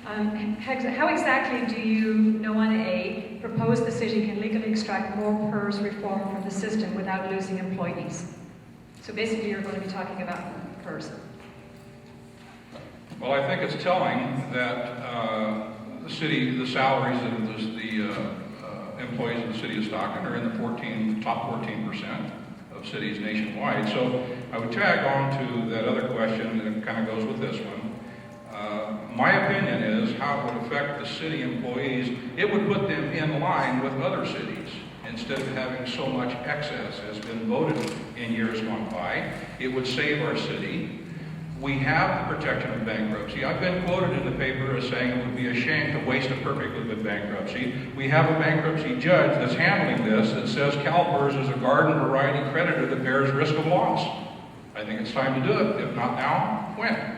How exactly do you, No 1A, propose the city can legally extract more PERS reform from the system without losing employees? So basically, you're going to be talking about PERS. Well, I think it's telling that the salaries of the employees of the city of Stockton are in the top 14% of cities nationwide. So I would tag on to that other question, and it kind of goes with this one. My opinion is how it would affect the city employees. It would put them in line with other cities. Instead of having so much excess as been voted in years gone by, it would save our city. We have the protection of bankruptcy. I've been quoted in the paper as saying it would be a shame to waste a perfectly good bankruptcy. We have a bankruptcy judge that's handling this that says CalPERS is a garden variety creditor that bears risk of loss. I think it's time to do it. If not now, when?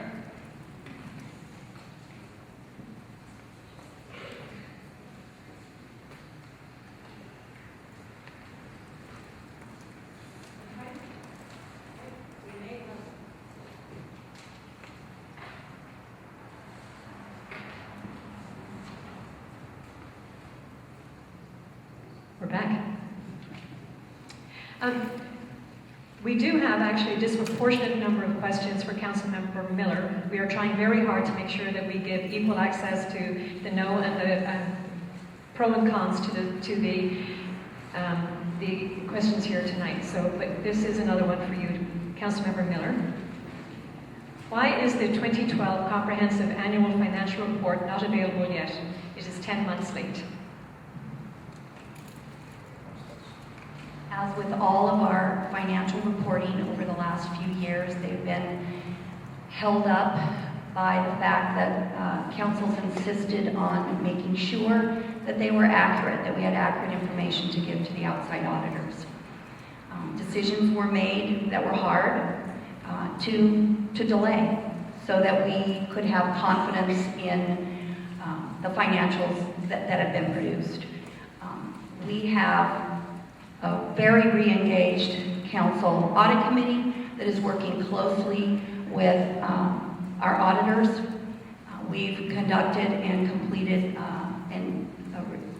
We're back. We do have actually a disproportionate number of questions for Councilmember Miller. We are trying very hard to make sure that we give equal access to the no and the pro and cons to the questions here tonight. So, but this is another one for you, Councilmember Miller. Why is the 2012 Comprehensive Annual Financial Report not available yet? It is 10 months late. As with all of our financial reporting over the last few years, they've been held up by the fact that councils insisted on making sure that they were accurate, that we had accurate information to give to the outside auditors. Decisions were made that were hard to delay so that we could have confidence in the financials that have been produced. We have a very re-engaged council audit committee that is working closely with our auditors. We've conducted and completed an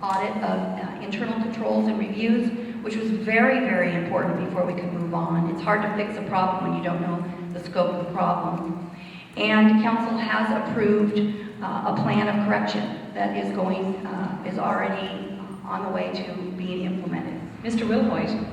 audit of internal controls and reviews, which was very, very important before we could move on. It's hard to fix a problem when you don't know the scope of the problem. And council has approved a plan of correction that is already on the way to being implemented. Mr. Wilhoit,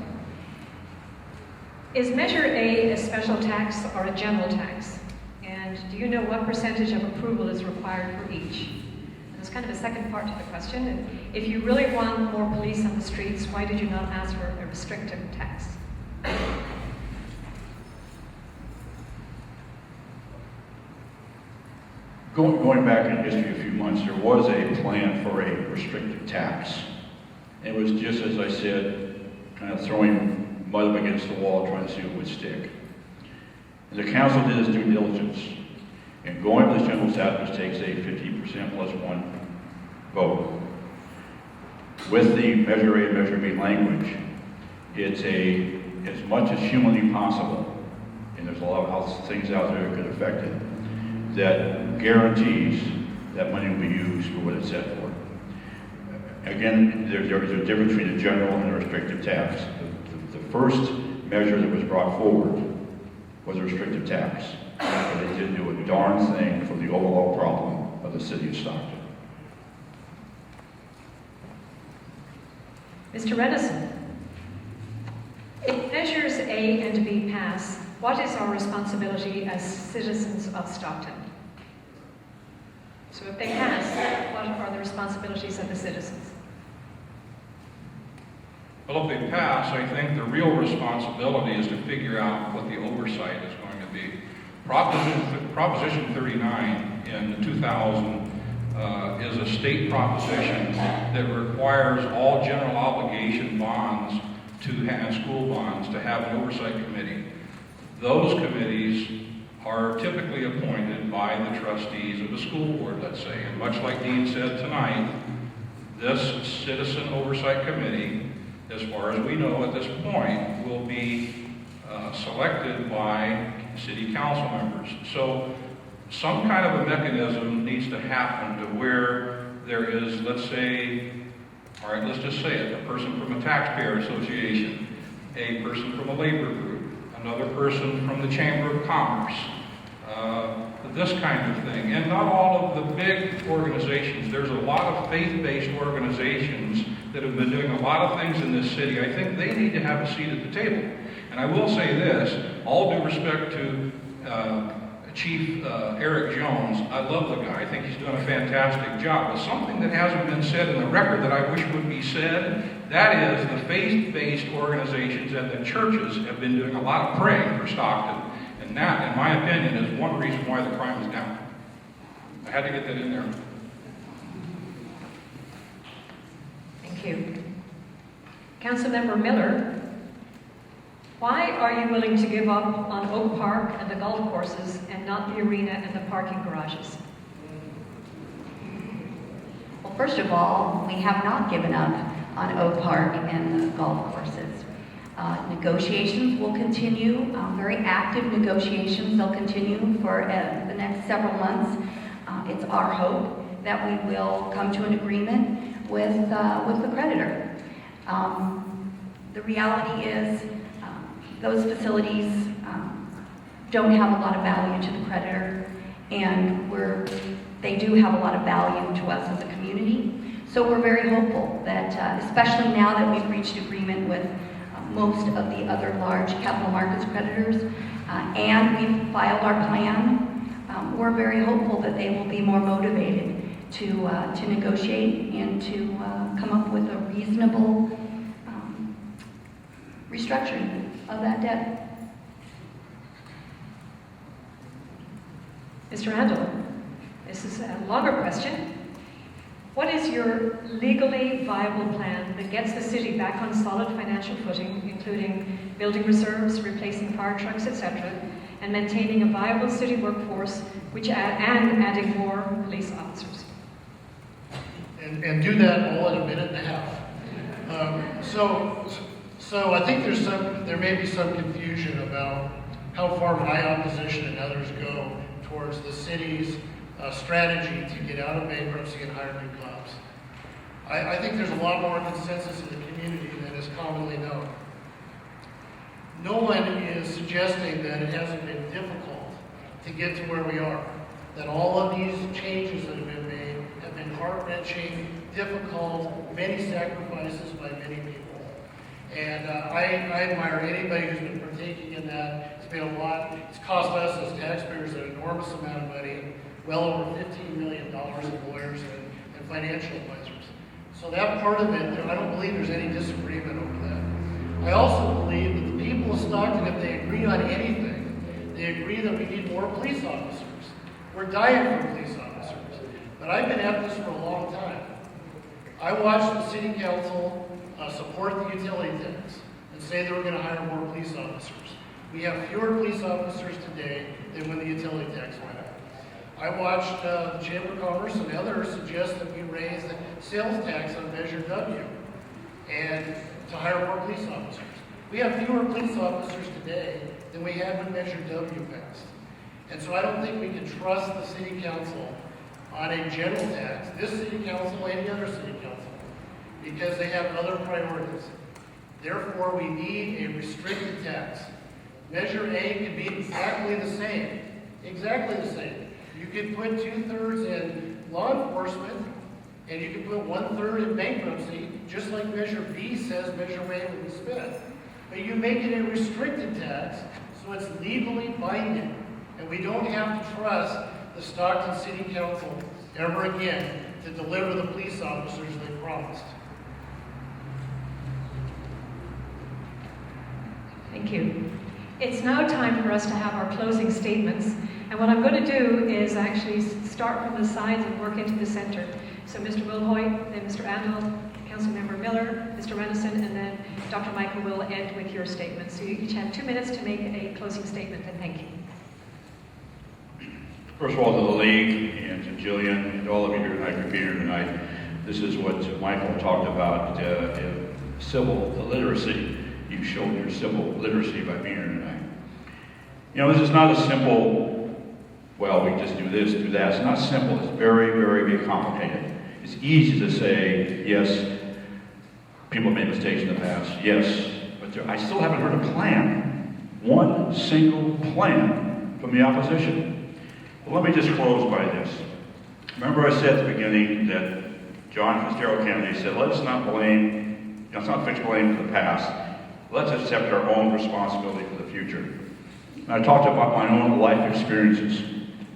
is Measure A a special tax or a general tax? And do you know what percentage of approval is required for each? And there's kind of a second part to the question. And if you really want more police on the streets, why did you not ask for a restrictive tax? Going back in history a few months, there was a plan for a restricted tax. It was just, as I said, kind of throwing mud up against the wall, trying to see what would stick. And the council did its due diligence. And going to the general statute takes a 50% plus one vote. With the Measure A, Measure B language, it's as much as humanly possible, and there's a lot of things out there that could affect it, that guarantees that money will be used for what it's set for. Again, there's a difference between the general and the restrictive tax. The first measure that was brought forward was a restrictive tax, but it didn't do a darn thing for the overall problem of the city of Stockton. Mr. Redison, if measures A and B pass, what is our responsibility as citizens of Stockton? So if they pass, what are the responsibilities of the citizens? Well, if they pass, I think the real responsibility is to figure out what the oversight is going to be. Proposition 39 in 2000 is a state proposition that requires all general obligation bonds and school bonds to have an oversight committee. Those committees are typically appointed by the trustees of the school board, let's say. And much like Dean said tonight, this citizen oversight committee, as far as we know at this point, will be selected by city council members. So some kind of a mechanism needs to happen to where there is, let's say, all right, let's just say it, a person from a taxpayer association, a person from a labor group, another person from the Chamber of Commerce, this kind of thing. And not all of the big organizations. There's a lot of faith-based organizations that have been doing a lot of things in this city. I think they need to have a seat at the table. And I will say this, all due respect to Chief Eric Jones, I love the guy. I think he's doing a fantastic job. But something that hasn't been said in the record that I wish would be said, that is the faith-based organizations and the churches have been doing a lot of praying for Stockton. And that, in my opinion, is one reason why the crime is down. I had to get that in there. Thank you. Councilmember Miller, why are you willing to give up on Oak Park and the golf courses and not the arena and the parking garages? Well, first of all, we have not given up on Oak Park and the golf courses. Negotiations will continue, very active negotiations. They'll continue for the next several months. It's our hope that we will come to an agreement with the creditor. The reality is those facilities don't have a lot of value to the creditor, and they do have a lot of value to us as a community. So we're very hopeful that, especially now that we've reached agreement with most of the other large capital markets creditors, and we've filed our plan, we're very hopeful that they will be more motivated to negotiate and to come up with a reasonable restructuring of that debt. Mr. Randall, this is a longer question. What is your legally viable plan that gets the city back on solid financial footing, including building reserves, replacing fire trucks, etc., and maintaining a viable city workforce, and adding more police officers? And do that all in a minute and a half. So I think there may be some confusion about how far my opposition and others go towards the city's strategy to get out of bankruptcy and hire new cops. I think there's a lot more consensus in the community than is commonly known. No one is suggesting that it hasn't been difficult to get to where we are, that all of these changes that have been made have been heart-wrenching, difficult, many sacrifices by many people. And I admire anybody who's been partaking in that. It's been a lot. It's cost us as taxpayers an enormous amount of money, well over $15 million in lawyers and financial advisors. So that part of it, I don't believe there's any disagreement over that. I also believe that the people of Stockton, if they agree on anything, they agree that we need more police officers. We're dying for police officers. But I've been at this for a long time. I watched the city council support the utility tax and say they were going to hire more police officers. We have fewer police officers today than when the utility tax went up. I watched the Chamber of Commerce and others suggest that we raise the sales tax on Measure W and to hire more police officers. We have fewer police officers today than we had when Measure W passed. And so I don't think we can trust the city council on a general tax, this city council, any other city council, because they have other priorities. Therefore, we need a restricted tax. Measure A could be exactly the same. Exactly the same. You could put 2/3 in law enforcement, and you could put 1/3 in bankruptcy, just like Measure B says Measure A would be spent. But you make it a restricted tax, so it's legally binding. And we don't have to trust the Stockton City Council ever again to deliver the police officers they promised. Thank you. It's now time for us to have our closing statements. And what I'm going to do is actually start from the sides and work into the center. So Mr. Wilhoit, then Mr. Andel, Councilmember Miller, Mr. Renison, and then Dr. Michael will end with your statement. So you each have 2 minutes to make a closing statement, and thank you. First of all, to the League and to Jillian and all of you here tonight for being here tonight, this is what Michael talked about, civil literacy. You showed your civil literacy by being here tonight. You know, this is not a simple, well, we just do this, do that. It's not simple. It's very, very, very complicated. It's easy to say, yes, people made mistakes in the past, yes, but I still haven't heard a plan, one single plan from the opposition. Well, let me just close by this. Remember I said at the beginning that John Fitzgerald Kennedy said, let's not fix blame for the past. Let's accept our own responsibility for the future. And I talked about my own life experiences,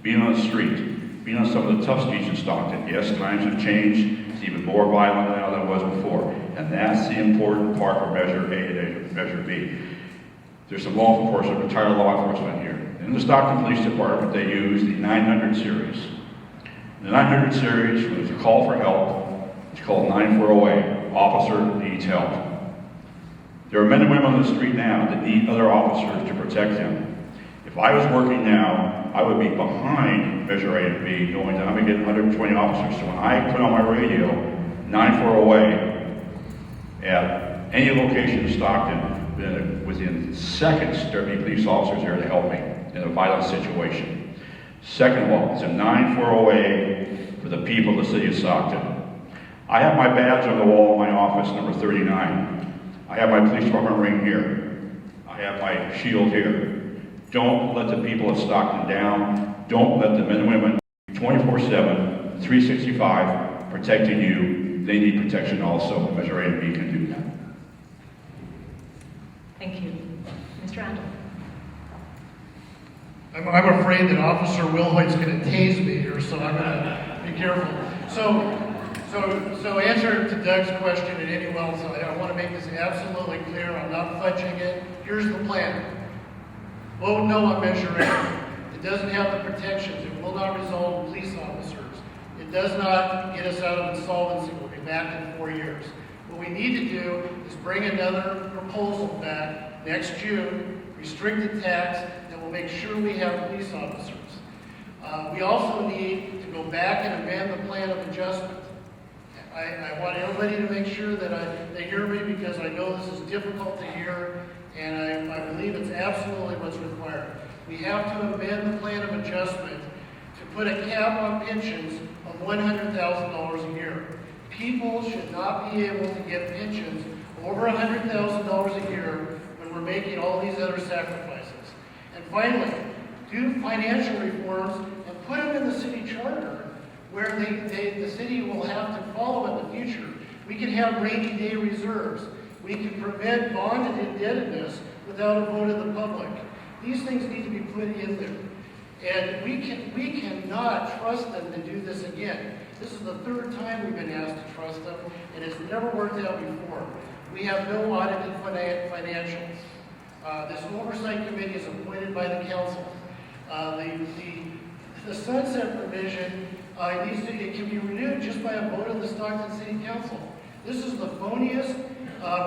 being on the street, being on some of the tough streets in Stockton. Yes, times have changed. It's even more violent now than it was before. And that's the important part for Measure A and Measure B. There's some retired law enforcement here. In the Stockton Police Department, they use the 900 series. The 900 series, when there's a call for help, it's called 9408, Officer Needs Help. There are men and women on the street now that need other officers to protect them. If I was working now, I would be behind Measure A and B, knowing that I'm going to get 120 officers. So when I put on my radio, 9408, at any location in Stockton, then within seconds, there'd be police officers there to help me in a violent situation. Second of all, it's a 9408 for the people of the city of Stockton. I have my badge on the wall in my office, number 39. I have my police department ring here. I have my shield here. Don't let the people of Stockton down. Don't let the men and women 24/7, 365 protecting you. They need protection also. Measure A and B can do that. Thank you. Mr. Andel. I'm afraid that Officer Wilhoit's going to tase me here, so I'm going to be careful. So answer to Doug's question and anyone else, I want to make this absolutely clear. I'm not fudging it. Here's the plan. Vote no on Measure A. It doesn't have the protections. It will not resolve police officers. It does not get us out of insolvency. We'll be back in 4 years. What we need to do is bring another proposal back next June, restricted tax, that will make sure we have police officers. We also need to go back and amend the plan of adjustment. I want everybody to make sure that they hear me, because I know this is difficult to hear, and I believe it's absolutely what's required. We have to amend the plan of adjustment to put a cap on pensions of $100,000 a year. People should not be able to get pensions over $100,000 a year when we're making all these other sacrifices. And finally, do financial reforms and put them in the city charter, where the city will have to follow in the future. We can have rainy day reserves. We can prevent bonded indebtedness without a vote of the public. These things need to be put in there. And we cannot trust them to do this again. This is the third time we've been asked to trust them, and it's never worked out before. We have no audited financials. This oversight committee is appointed by the council. The sunset provision it can be renewed just by a vote of the Stockton City Council. This is the phoniest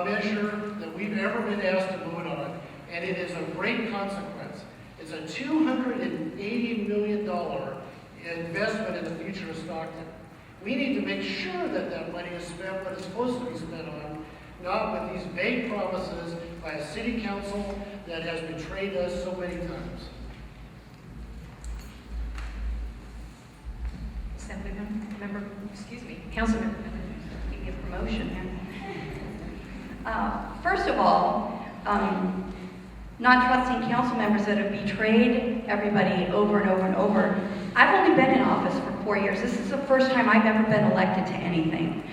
measure that we've ever been asked to vote on, and it is a great consequence. It's a $280 million investment in the future of Stockton. We need to make sure that that money is spent what it's supposed to be spent on, not with these vague promises by a city council that has betrayed us so many times. Assembly Councilman. Give promotion here. First of all, not trusting council members that have betrayed everybody over and over and over. I've only been in office for 4 years. This is the first time I've ever been elected to anything.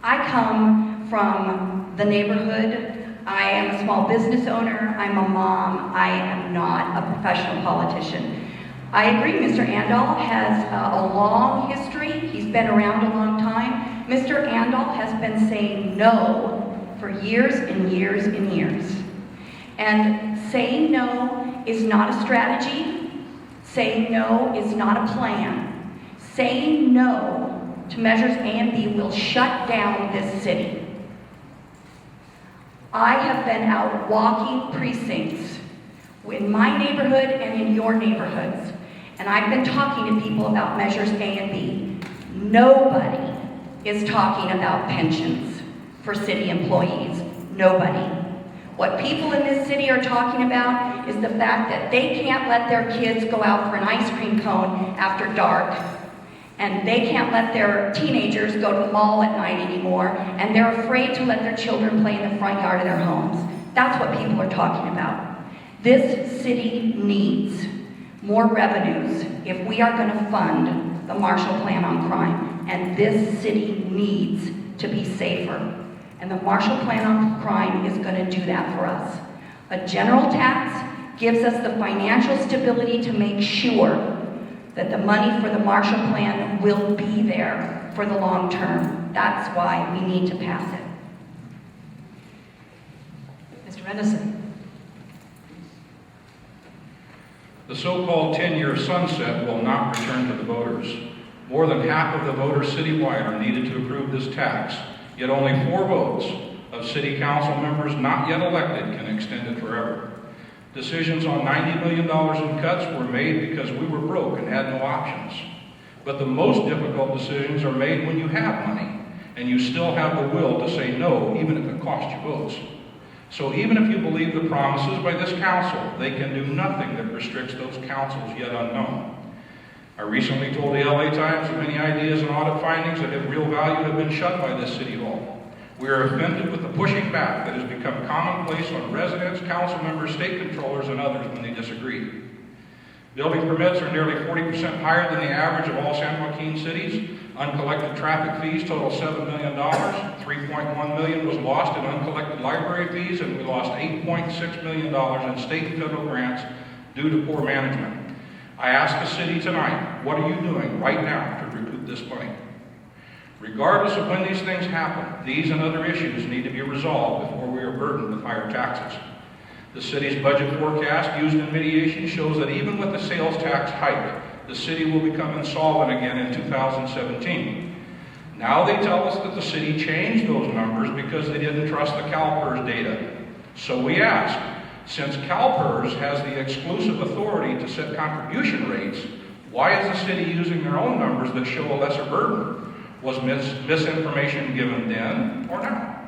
I come from the neighborhood. I am a small business owner. I'm a mom. I am not a professional politician. I agree, Mr. Andal has a long history. He's been around a long time. Mr. Andal has been saying no for years and years and years. And saying no is not a strategy. Saying no is not a plan. Saying no to measures A and B will shut down this city. I have been out walking precincts in my neighborhood and in your neighborhoods, and I've been talking to people about measures A and B. Nobody is talking about pensions for city employees. Nobody. What people in this city are talking about is the fact that they can't let their kids go out for an ice cream cone after dark, and they can't let their teenagers go to the mall at night anymore, and they're afraid to let their children play in the front yard of their homes. That's what people are talking about. This city needs more revenues if we are going to fund the Marshall Plan on Crime, and this city needs to be safer. And the Marshall Plan on Crime is going to do that for us. A general tax gives us the financial stability to make sure that the money for the Marshall Plan will be there for the long term. That's why we need to pass it. Mr. Renison. The so-called 10-year sunset will not return to the voters. More than half of the voters citywide are needed to approve this tax, yet only 4 votes of city council members not yet elected can extend it forever. Decisions on $90 million in cuts were made because we were broke and had no options. But the most difficult decisions are made when you have money, and you still have the will to say no, even if it costs you votes. So even if you believe the promises by this council, they can do nothing that restricts those councils yet unknown. I recently told the LA Times that many ideas and audit findings that have real value have been shut by this city hall. We are offended with the pushing back that has become commonplace on residents, council members, state controllers, and others when they disagree. Building permits are nearly 40% higher than the average of all San Joaquin cities. Uncollected traffic fees total $7 million. $3.1 million was lost in uncollected library fees, and we lost $8.6 million in state and federal grants due to poor management. I ask the city tonight, what are you doing right now to recoup this money? Regardless of when these things happen, these and other issues need to be resolved before we are burdened with higher taxes. The city's budget forecast used in mediation shows that even with the sales tax hike, the city will become insolvent again in 2017. Now they tell us that the city changed those numbers because they didn't trust the CalPERS data. So we ask, since CalPERS has the exclusive authority to set contribution rates, why is the city using their own numbers that show a lesser burden? Was misinformation given then or now?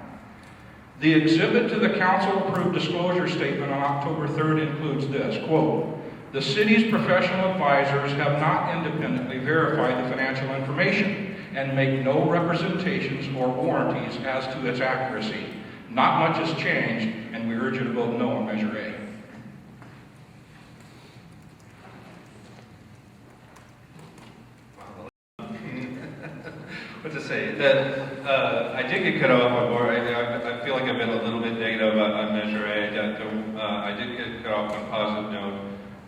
The exhibit to the council-approved disclosure statement on October 3rd includes this, quote, the city's professional advisors have not independently verified the financial information and make no representations or warranties as to its accuracy. Not much has changed, and we urge you to vote no on Measure A. What to say? I did get cut off on board. I feel like I've been a little bit negative on Measure A. I did get cut off on a positive note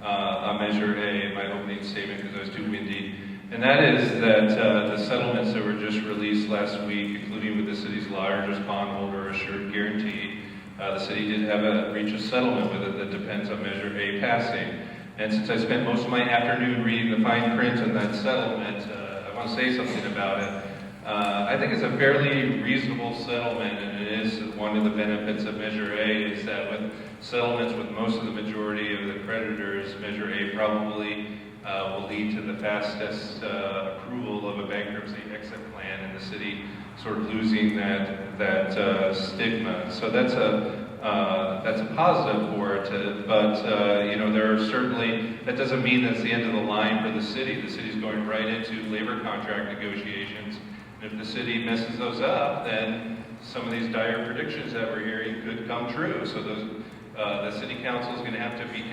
on Measure A in my opening statement because I was too windy. And that is that the settlements that were just released last week, including with the city's largest bondholder, Assured Guarantee, the city did reach a settlement with it that depends on Measure A passing. And since I spent most of my afternoon reading the fine print on that settlement, I want to say something about it. I think it's a fairly reasonable settlement, and it is one of the benefits of Measure A is that with settlements with most of the majority of the creditors, Measure A probably will lead to the fastest approval of a bankruptcy exit plan, and the city sort of losing that stigma. So that's a positive for it. But there are certainly, that doesn't mean that's the end of the line for the city. The city's going right into labor contract negotiations And if the city messes those up, then some of these dire predictions that we're hearing could come true. So the city council is going to have to be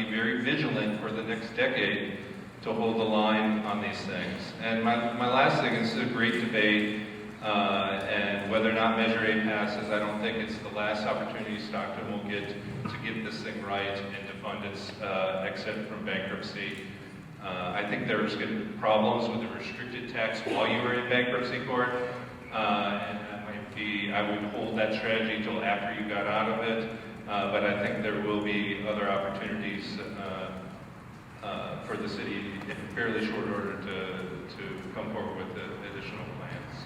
very vigilant for the next decade to hold the line on these things. And my last thing is a great debate, and whether or not Measure A passes, I don't think it's the last opportunity Stockton will get to get this thing right and to fund its exit from bankruptcy. I think there's going to be problems with the restricted tax while you were in bankruptcy court, and that might be, I would hold that strategy until after you got out of it, but I think there will be other opportunities for the city in fairly short order to come forward with additional plans.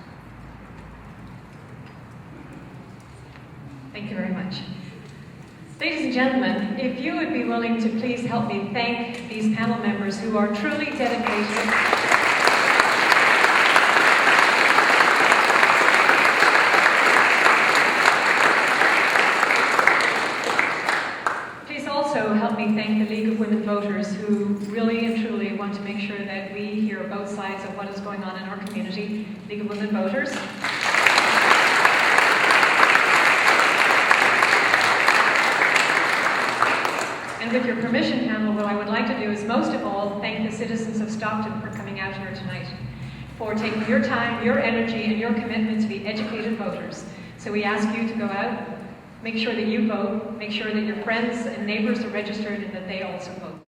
Thank you very much. Ladies and gentlemen, if you would be willing to please help me thank these panel members who are truly dedicated. Please also help me thank the League of Women Voters, who really and truly want to make sure that we hear both sides of what is going on in our community. League of Women Voters. And with your permission, panel, what I would like to do is most of all thank the citizens of Stockton for coming out here tonight, for taking your time, your energy, and your commitment to be educated voters. So we ask you to go out, make sure that you vote, make sure that your friends and neighbors are registered and that they also vote.